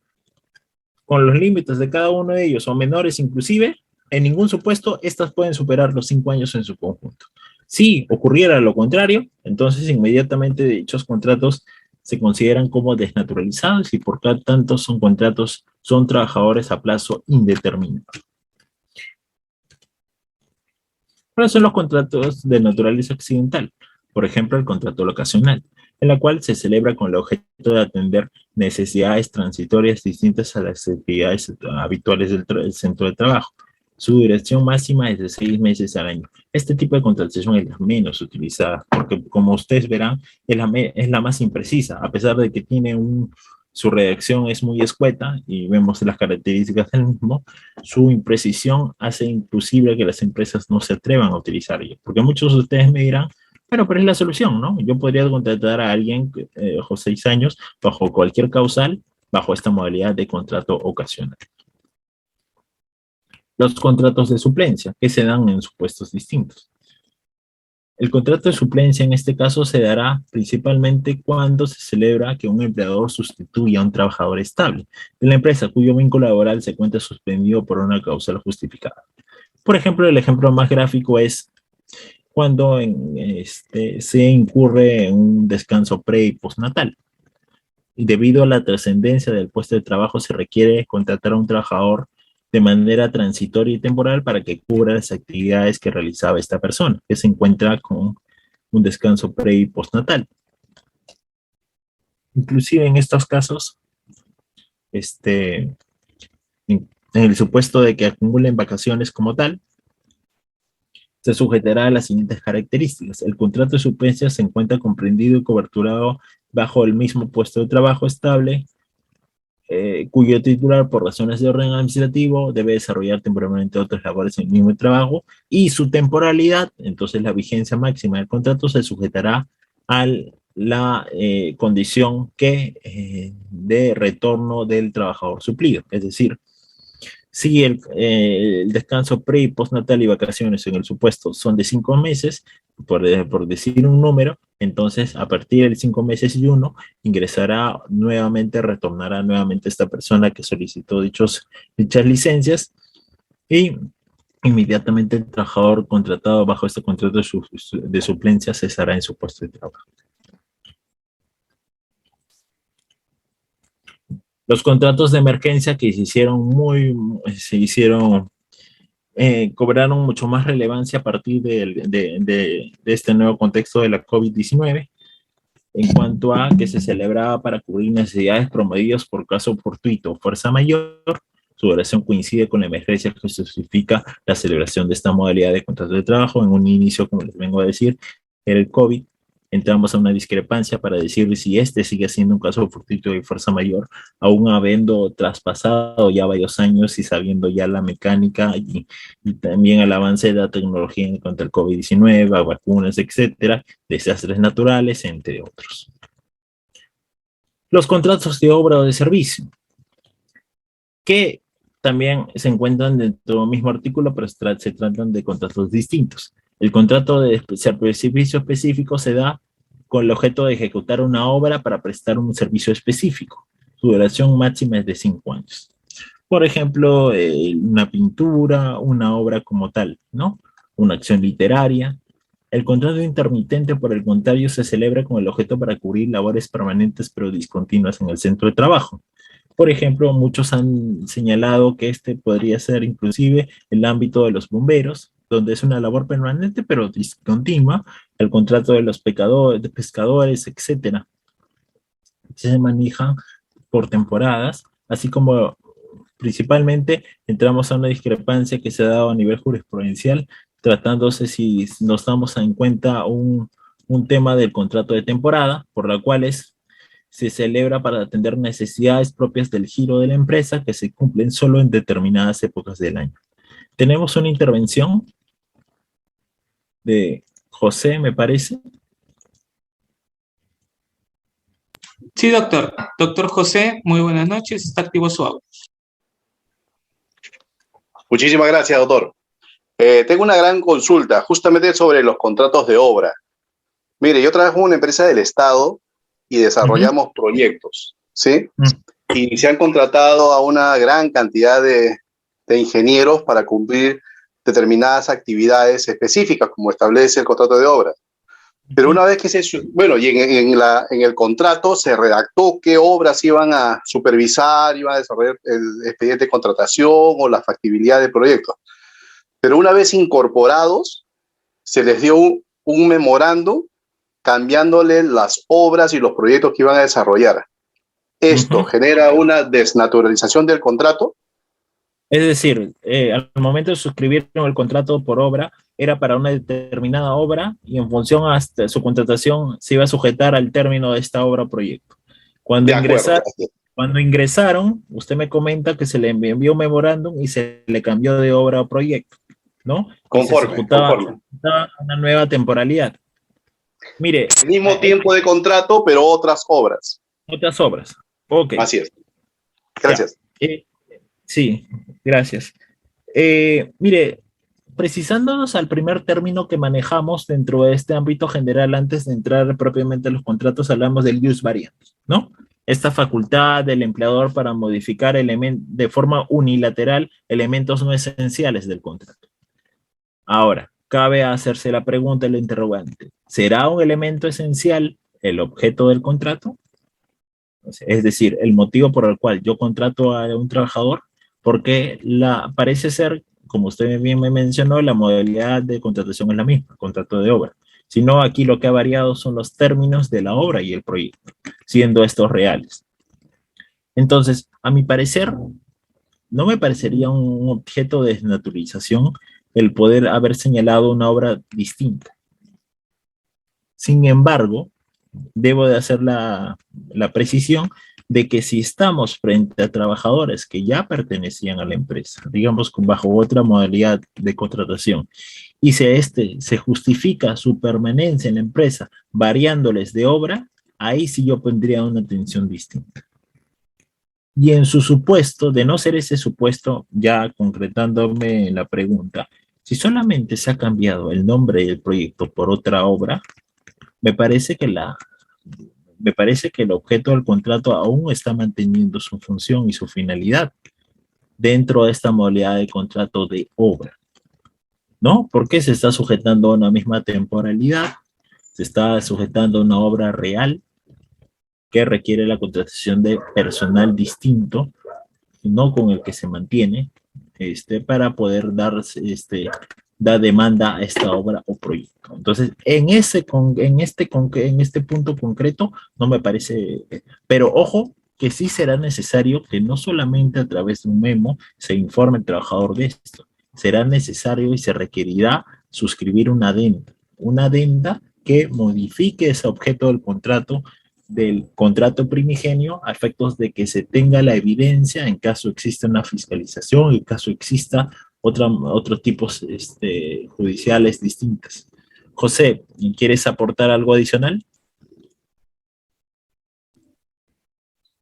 con los límites de cada uno de ellos o menores inclusive, en ningún supuesto estas pueden superar los 5 años en su conjunto. Si ocurriera lo contrario, entonces inmediatamente dichos contratos se consideran como desnaturalizados y por tanto son trabajadores a plazo indeterminado. ¿Cuáles son los contratos de naturaleza accidental? Por ejemplo, el contrato locacional, en la cual se celebra con el objeto de atender necesidades transitorias distintas a las actividades habituales del centro de trabajo. Su duración máxima es de 6 meses al año. Este tipo de contratación es la menos utilizada, porque como ustedes verán, es la más imprecisa, a pesar de que tiene su redacción es muy escueta y vemos las características del mismo, su imprecisión hace imposible que las empresas no se atrevan a utilizar ello. Porque muchos de ustedes me dirán, bueno, pero es la solución, ¿no? Yo podría contratar a alguien bajo 6 años, bajo cualquier causal, bajo esta modalidad de contrato ocasional. Los contratos de suplencia, que se dan en supuestos distintos. El contrato de suplencia en este caso se dará principalmente cuando se celebra que un empleador sustituya a un trabajador estable de la empresa cuyo vínculo laboral se encuentra suspendido por una causal justificada. Por ejemplo, el ejemplo más gráfico es cuando se incurre en un descanso pre y postnatal. Y debido a la trascendencia del puesto de trabajo se requiere contratar a un trabajador de manera transitoria y temporal para que cubra las actividades que realizaba esta persona, que se encuentra con un descanso pre y postnatal. Inclusive en estos casos, en el supuesto de que acumulen vacaciones como tal, se sujetará a las siguientes características. El contrato de suplencia se encuentra comprendido y coberturado bajo el mismo puesto de trabajo estable, cuyo titular, por razones de orden administrativo, debe desarrollar temporalmente otras labores en el mismo trabajo, y su temporalidad, entonces la vigencia máxima del contrato, se sujetará a la condición de retorno del trabajador suplido. Es decir, Si el descanso pre y postnatal y vacaciones en el supuesto son de 5 meses, por decir un número, entonces a partir de 5 meses y uno, ingresará nuevamente, retornará nuevamente esta persona que solicitó dichas licencias y inmediatamente el trabajador contratado bajo este contrato de suplencia cesará en su puesto de trabajo. Los contratos de emergencia que cobraron mucho más relevancia a partir de este nuevo contexto de la COVID-19, en cuanto a que se celebraba para cubrir necesidades promovidas por caso fortuito o fuerza mayor. Su duración coincide con la emergencia que justifica la celebración de esta modalidad de contrato de trabajo. En un inicio, como les vengo a decir, era el COVID. Entramos a una discrepancia para decir si este sigue siendo un caso fortuito de fuerza mayor, aún habiendo traspasado ya varios años y sabiendo ya la mecánica y también el avance de la tecnología en cuanto al COVID-19, vacunas, etcétera, desastres naturales, entre otros. Los contratos de obra o de servicio, que también se encuentran dentro del mismo artículo, pero se tratan de contratos distintos. El contrato de servicio específico se da con el objeto de ejecutar una obra para prestar un servicio específico. Su duración máxima es de 5 años. Por ejemplo, una pintura, una obra como tal, ¿no? Una acción literaria. El contrato intermitente, por el contrario, se celebra con el objeto para cubrir labores permanentes pero discontinuas en el centro de trabajo. Por ejemplo, muchos han señalado que este podría ser inclusive el ámbito de los bomberos, donde es una labor permanente pero discontinua, el contrato de los pescadores, etcétera. Se manejan por temporadas, así como principalmente entramos a una discrepancia que se ha dado a nivel jurisprudencial, tratándose, si nos damos en cuenta, un tema del contrato de temporada, por la cual se celebra para atender necesidades propias del giro de la empresa que se cumplen solo en determinadas épocas del año. Tenemos una intervención de José, me parece. Sí, doctor. Doctor José, muy buenas noches. Está activo su audio. Muchísimas gracias, doctor. Tengo una gran consulta justamente sobre los contratos de obra. Mire, yo trabajo en una empresa del Estado y desarrollamos proyectos, ¿sí? Y se han contratado a una gran cantidad de ingenieros para cumplir determinadas actividades específicas, como establece el contrato de obra. Pero una vez que en el contrato se redactó qué obras iban a supervisar, iban a desarrollar el expediente de contratación o la factibilidad del proyecto. Pero una vez incorporados, se les dio un memorando cambiándole las obras y los proyectos que iban a desarrollar. ¿Esto genera una desnaturalización del contrato? Es decir, al momento de suscribir el contrato por obra, era para una determinada obra y en función hasta su contratación se iba a sujetar al término de esta obra o proyecto. Cuando ingresaron, usted me comenta que se le envió un memorándum y se le cambió de obra o proyecto, ¿no? Conforme. Se ejecutaba una nueva temporalidad. Mire. El mismo tiempo de contrato, pero otras obras. Otras obras. Ok. Así es. Gracias. Sí, gracias. Mire, precisándonos al primer término que manejamos dentro de este ámbito general, antes de entrar propiamente a los contratos, hablamos del use variant, ¿no? Esta facultad del empleador para modificar de forma unilateral elementos no esenciales del contrato. Ahora, cabe hacerse la pregunta, el interrogante: ¿será un elemento esencial el objeto del contrato? Es decir, el motivo por el cual yo contrato a un trabajador, porque parece ser, como usted bien me mencionó, la modalidad de contratación es la misma, contrato de obra. Sino aquí lo que ha variado son los términos de la obra y el proyecto, siendo estos reales. Entonces, a mi parecer, no me parecería un objeto de desnaturalización el poder haber señalado una obra distinta. Sin embargo, debo de hacer la precisión de que si estamos frente a trabajadores que ya pertenecían a la empresa, digamos bajo otra modalidad de contratación, y si se justifica su permanencia en la empresa variándoles de obra, ahí sí yo pondría una atención distinta. Y en su supuesto, de no ser ese supuesto, ya concretándome en la pregunta, si solamente se ha cambiado el nombre del proyecto por otra obra, me parece que me parece que el objeto del contrato aún está manteniendo su función y su finalidad dentro de esta modalidad de contrato de obra, ¿no? Porque se está sujetando a una misma temporalidad, se está sujetando a una obra real que requiere la contratación de personal distinto, no con el que se mantiene, para poder dar demanda a esta obra o proyecto. Entonces, en este punto concreto, no me parece, pero ojo, que sí será necesario que no solamente a través de un memo se informe el trabajador de esto, será necesario y se requerirá suscribir una adenda que modifique ese objeto del contrato primigenio a efectos de que se tenga la evidencia en caso exista una fiscalización, en caso exista otros tipos judiciales distintos. José, ¿quieres aportar algo adicional?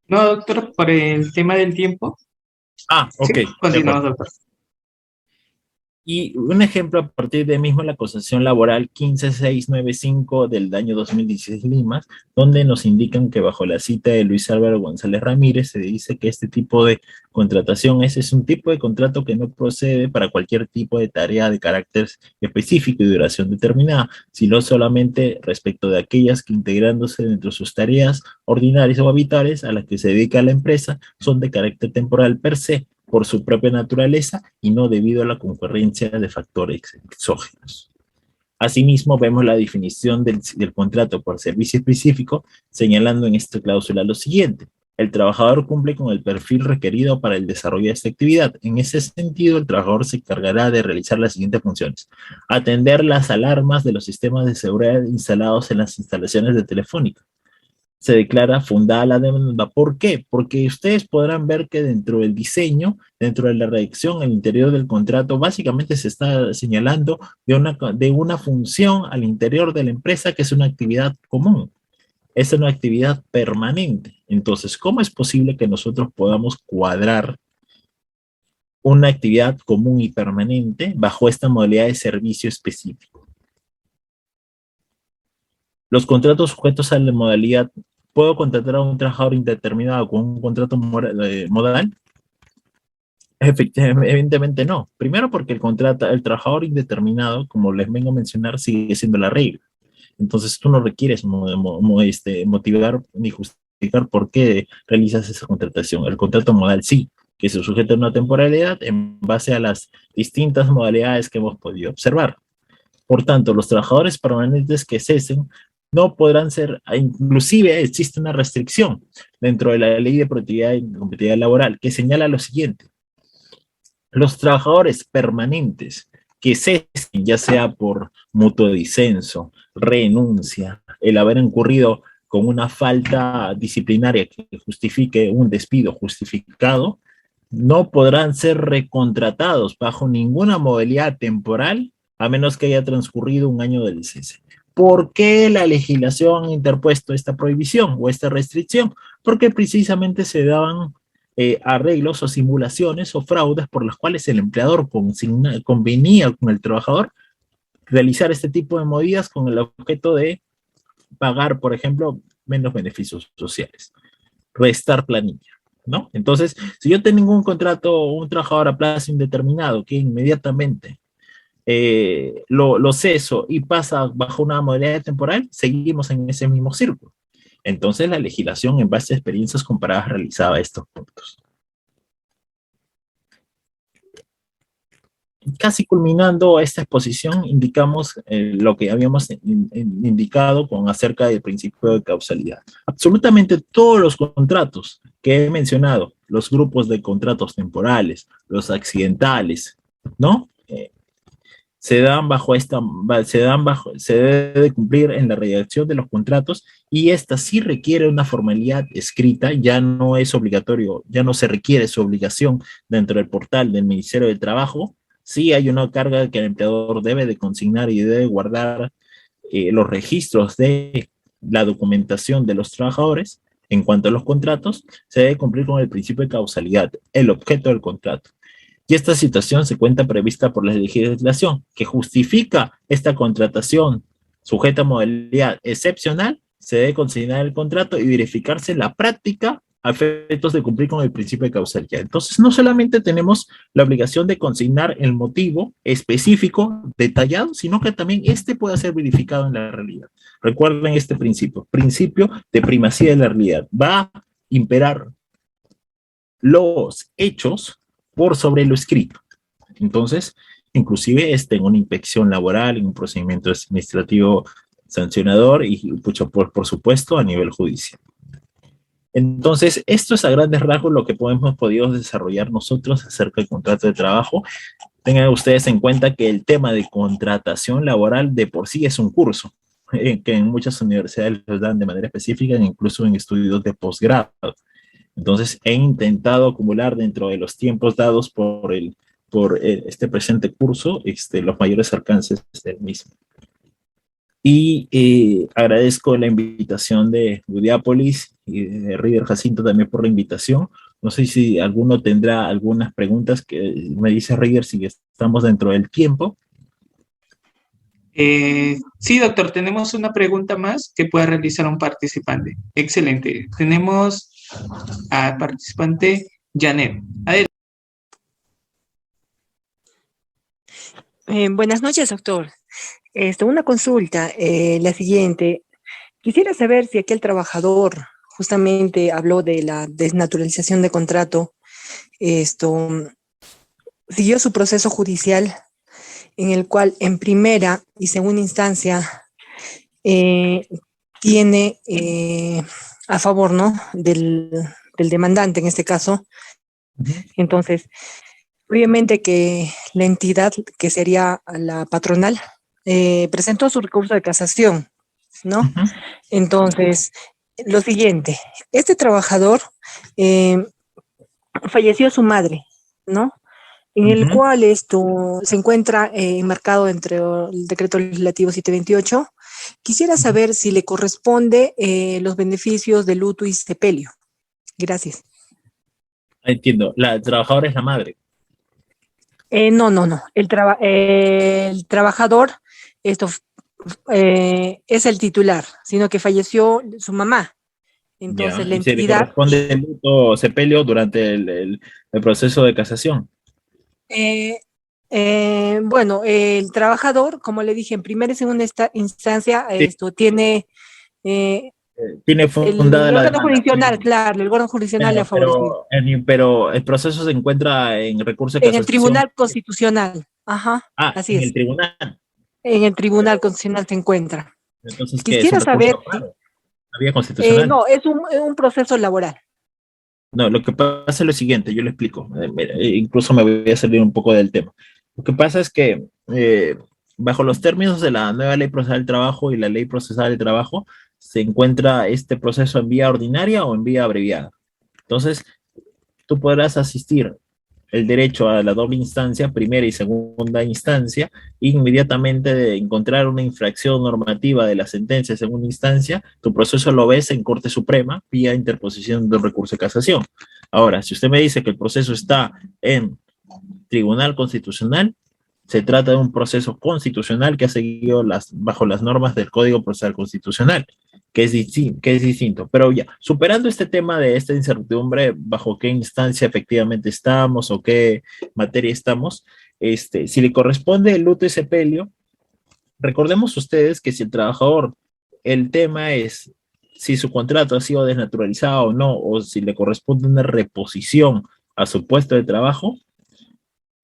No, doctor, por el tema del tiempo. Ok. Sí, continuamos, doctor. Y un ejemplo a partir de mismo la acusación laboral 15695 del año 2016 Lima, donde nos indican que bajo la cita de Luis Álvaro González Ramírez se dice que este tipo de contratación es un tipo de contrato que no procede para cualquier tipo de tarea de carácter específico y duración determinada, sino solamente respecto de aquellas que integrándose dentro de sus tareas ordinarias o habituales a las que se dedica la empresa son de carácter temporal per se, por su propia naturaleza y no debido a la concurrencia de factores exógenos. Asimismo, vemos la definición del contrato por servicio específico, señalando en esta cláusula lo siguiente: el trabajador cumple con el perfil requerido para el desarrollo de esta actividad. En ese sentido, el trabajador se encargará de realizar las siguientes funciones: atender las alarmas de los sistemas de seguridad instalados en las instalaciones de Telefónica. Se declara fundada la demanda. ¿Por qué? Porque ustedes podrán ver que dentro del diseño, dentro de la redacción, al interior del contrato, básicamente se está señalando de una función al interior de la empresa que es una actividad común. Es una actividad permanente. Entonces, ¿cómo es posible que nosotros podamos cuadrar una actividad común y permanente bajo esta modalidad de servicio específico? Los contratos sujetos a la modalidad, ¿puedo contratar a un trabajador indeterminado con un contrato modal? Evidentemente no. Primero porque el trabajador indeterminado, como les vengo a mencionar, sigue siendo la regla. Entonces tú no requieres motivar ni justificar por qué realizas esa contratación. El contrato modal sí, que se sujeta a una temporalidad en base a las distintas modalidades que hemos podido observar. Por tanto, los trabajadores permanentes que cesen no podrán ser, inclusive existe una restricción dentro de la Ley de Productividad y Competitividad Laboral que señala lo siguiente: los trabajadores permanentes que cesen, ya sea por mutuo disenso, renuncia, el haber incurrido con una falta disciplinaria que justifique un despido justificado, no podrán ser recontratados bajo ninguna modalidad temporal a menos que haya transcurrido un año del cese. ¿Por qué la legislación ha interpuesto esta prohibición o esta restricción? Porque precisamente se daban arreglos o simulaciones o fraudes por las cuales el empleador convenía con el trabajador realizar este tipo de medidas con el objeto de pagar, por ejemplo, menos beneficios sociales, restar planilla, ¿no? Entonces, si yo tengo un contrato, un trabajador a plazo indeterminado que inmediatamente lo ceso y pasa bajo una modalidad temporal, seguimos en ese mismo círculo. Entonces, la legislación en base a experiencias comparadas realizaba estos puntos. Casi culminando esta exposición, indicamos lo que habíamos indicado acerca del principio de causalidad. Absolutamente todos los contratos que he mencionado, los grupos de contratos temporales, los accidentales, ¿no? Se debe cumplir en la redacción de los contratos, y esta sí requiere una formalidad escrita, ya no es obligatorio, ya no se requiere su obligación dentro del portal del Ministerio del Trabajo. Sí hay una carga que el empleador debe de consignar y debe guardar los registros de la documentación de los trabajadores, En cuanto a los contratos, se debe cumplir con el principio de causalidad, el objeto del contrato. Y esta situación se encuentra prevista por la legislación, que justifica esta contratación sujeta a modalidad excepcional. Se debe consignar el contrato y verificarse la práctica a efectos de cumplir con el principio de causalidad. Entonces, no solamente tenemos la obligación de consignar el motivo específico, detallado, sino que también este pueda ser verificado en la realidad. Recuerden este principio de primacía de la realidad. Va a imperar los hechos por sobre lo escrito. Entonces, inclusive en una inspección laboral, en un procedimiento administrativo sancionador y por supuesto a nivel judicial. Entonces, esto es a grandes rasgos lo que hemos podido desarrollar nosotros acerca del contrato de trabajo. Tengan ustedes en cuenta que el tema de contratación laboral de por sí es un curso que en muchas universidades los dan de manera específica, incluso en estudios de posgrado. Entonces, he intentado acumular dentro de los tiempos dados por este presente curso los mayores alcances del mismo. Y agradezco la invitación de Udiápolis y de River Jacinto también por la invitación. No sé si alguno tendrá algunas preguntas que me dice River si estamos dentro del tiempo. Sí, doctor, tenemos una pregunta más que pueda realizar un participante. Excelente. Tenemos al participante Janet. Adelante. Buenas noches, doctor. Una consulta, la siguiente. Quisiera saber si aquel trabajador justamente habló de la desnaturalización de contrato, siguió su proceso judicial en el cual en primera y segunda instancia tiene a favor, ¿no?, del demandante en este caso. Entonces, obviamente que la entidad, que sería la patronal, presentó su recurso de casación, ¿no? Entonces, lo siguiente, este trabajador falleció su madre, ¿no? En el cual esto se encuentra enmarcado entre el decreto legislativo 728. Quisiera saber si le corresponde los beneficios de luto y sepelio. Gracias. Entiendo, la trabajadora es la madre. No. El trabajador es el titular, sino que falleció su mamá. Entonces, la entidad... ¿Se le corresponde el luto o sepelio durante el proceso de casación? Bueno, el trabajador, como le dije, en primera y segunda instancia, sí, tiene... tiene fundada el órgano la jurisdiccional, claro, el órgano jurisdiccional le ha favorecido. Pero el proceso se encuentra en recurso de casación. En el Tribunal Constitucional, ajá, así es. En el tribunal. En el Tribunal Constitucional se encuentra. Entonces, quisiera saber... ¿La vía constitucional? No, es un proceso laboral. No, lo que pasa es lo siguiente, yo le explico. Incluso me voy a salir un poco del tema. Lo que pasa es que bajo los términos de la nueva Ley Procesal del Trabajo y la Ley Procesal del Trabajo, se encuentra este proceso en vía ordinaria o en vía abreviada. Entonces, tú podrás asistir el derecho a la doble instancia, primera y segunda instancia, inmediatamente de encontrar una infracción normativa de la sentencia de segunda instancia, tu proceso lo ves en Corte Suprema vía interposición de un recurso de casación. Ahora, si usted me dice que el proceso está en Tribunal Constitucional, se trata de un proceso constitucional que ha seguido bajo las normas del Código Procesal Constitucional, que es distinto. Pero ya, superando este tema de esta incertidumbre, bajo qué instancia efectivamente estamos o qué materia estamos, si le corresponde el luto y sepelio, recordemos ustedes que si el trabajador, el tema es si su contrato ha sido desnaturalizado o no, o si le corresponde una reposición a su puesto de trabajo,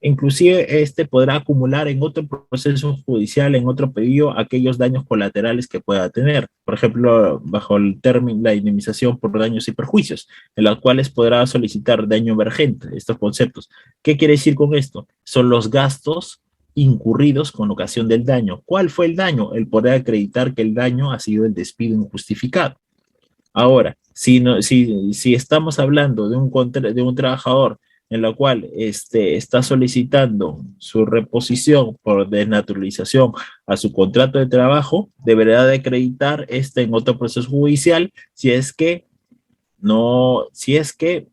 inclusive podrá acumular en otro proceso judicial, en otro pedido, aquellos daños colaterales que pueda tener. Por ejemplo, bajo el término, la indemnización por daños y perjuicios, en los cuales podrá solicitar daño emergente, estos conceptos. ¿Qué quiere decir con esto? Son los gastos incurridos con ocasión del daño. ¿Cuál fue el daño? El poder acreditar que el daño ha sido el despido injustificado. Ahora, si estamos hablando de un trabajador en la cual está solicitando su reposición por desnaturalización a su contrato de trabajo, deberá de acreditar en otro proceso judicial si es que no, si es que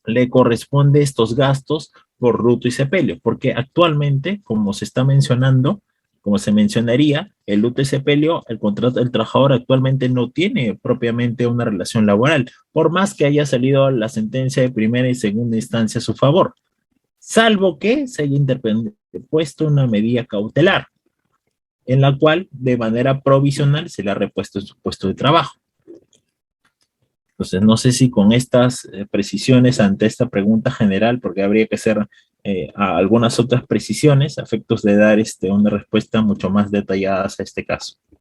le corresponde estos gastos por luto y sepelio, porque actualmente, como se está mencionando, como se mencionaría, el luto y sepelio, el contrato del trabajador actualmente no tiene propiamente una relación laboral, por más que haya salido la sentencia de primera y segunda instancia a su favor, salvo que se haya interpuesto una medida cautelar, en la cual de manera provisional se le ha repuesto en su puesto de trabajo. Entonces, no sé si con estas precisiones ante esta pregunta general, porque habría que hacer algunas otras precisiones a efectos de dar una respuesta mucho más detallada a este caso.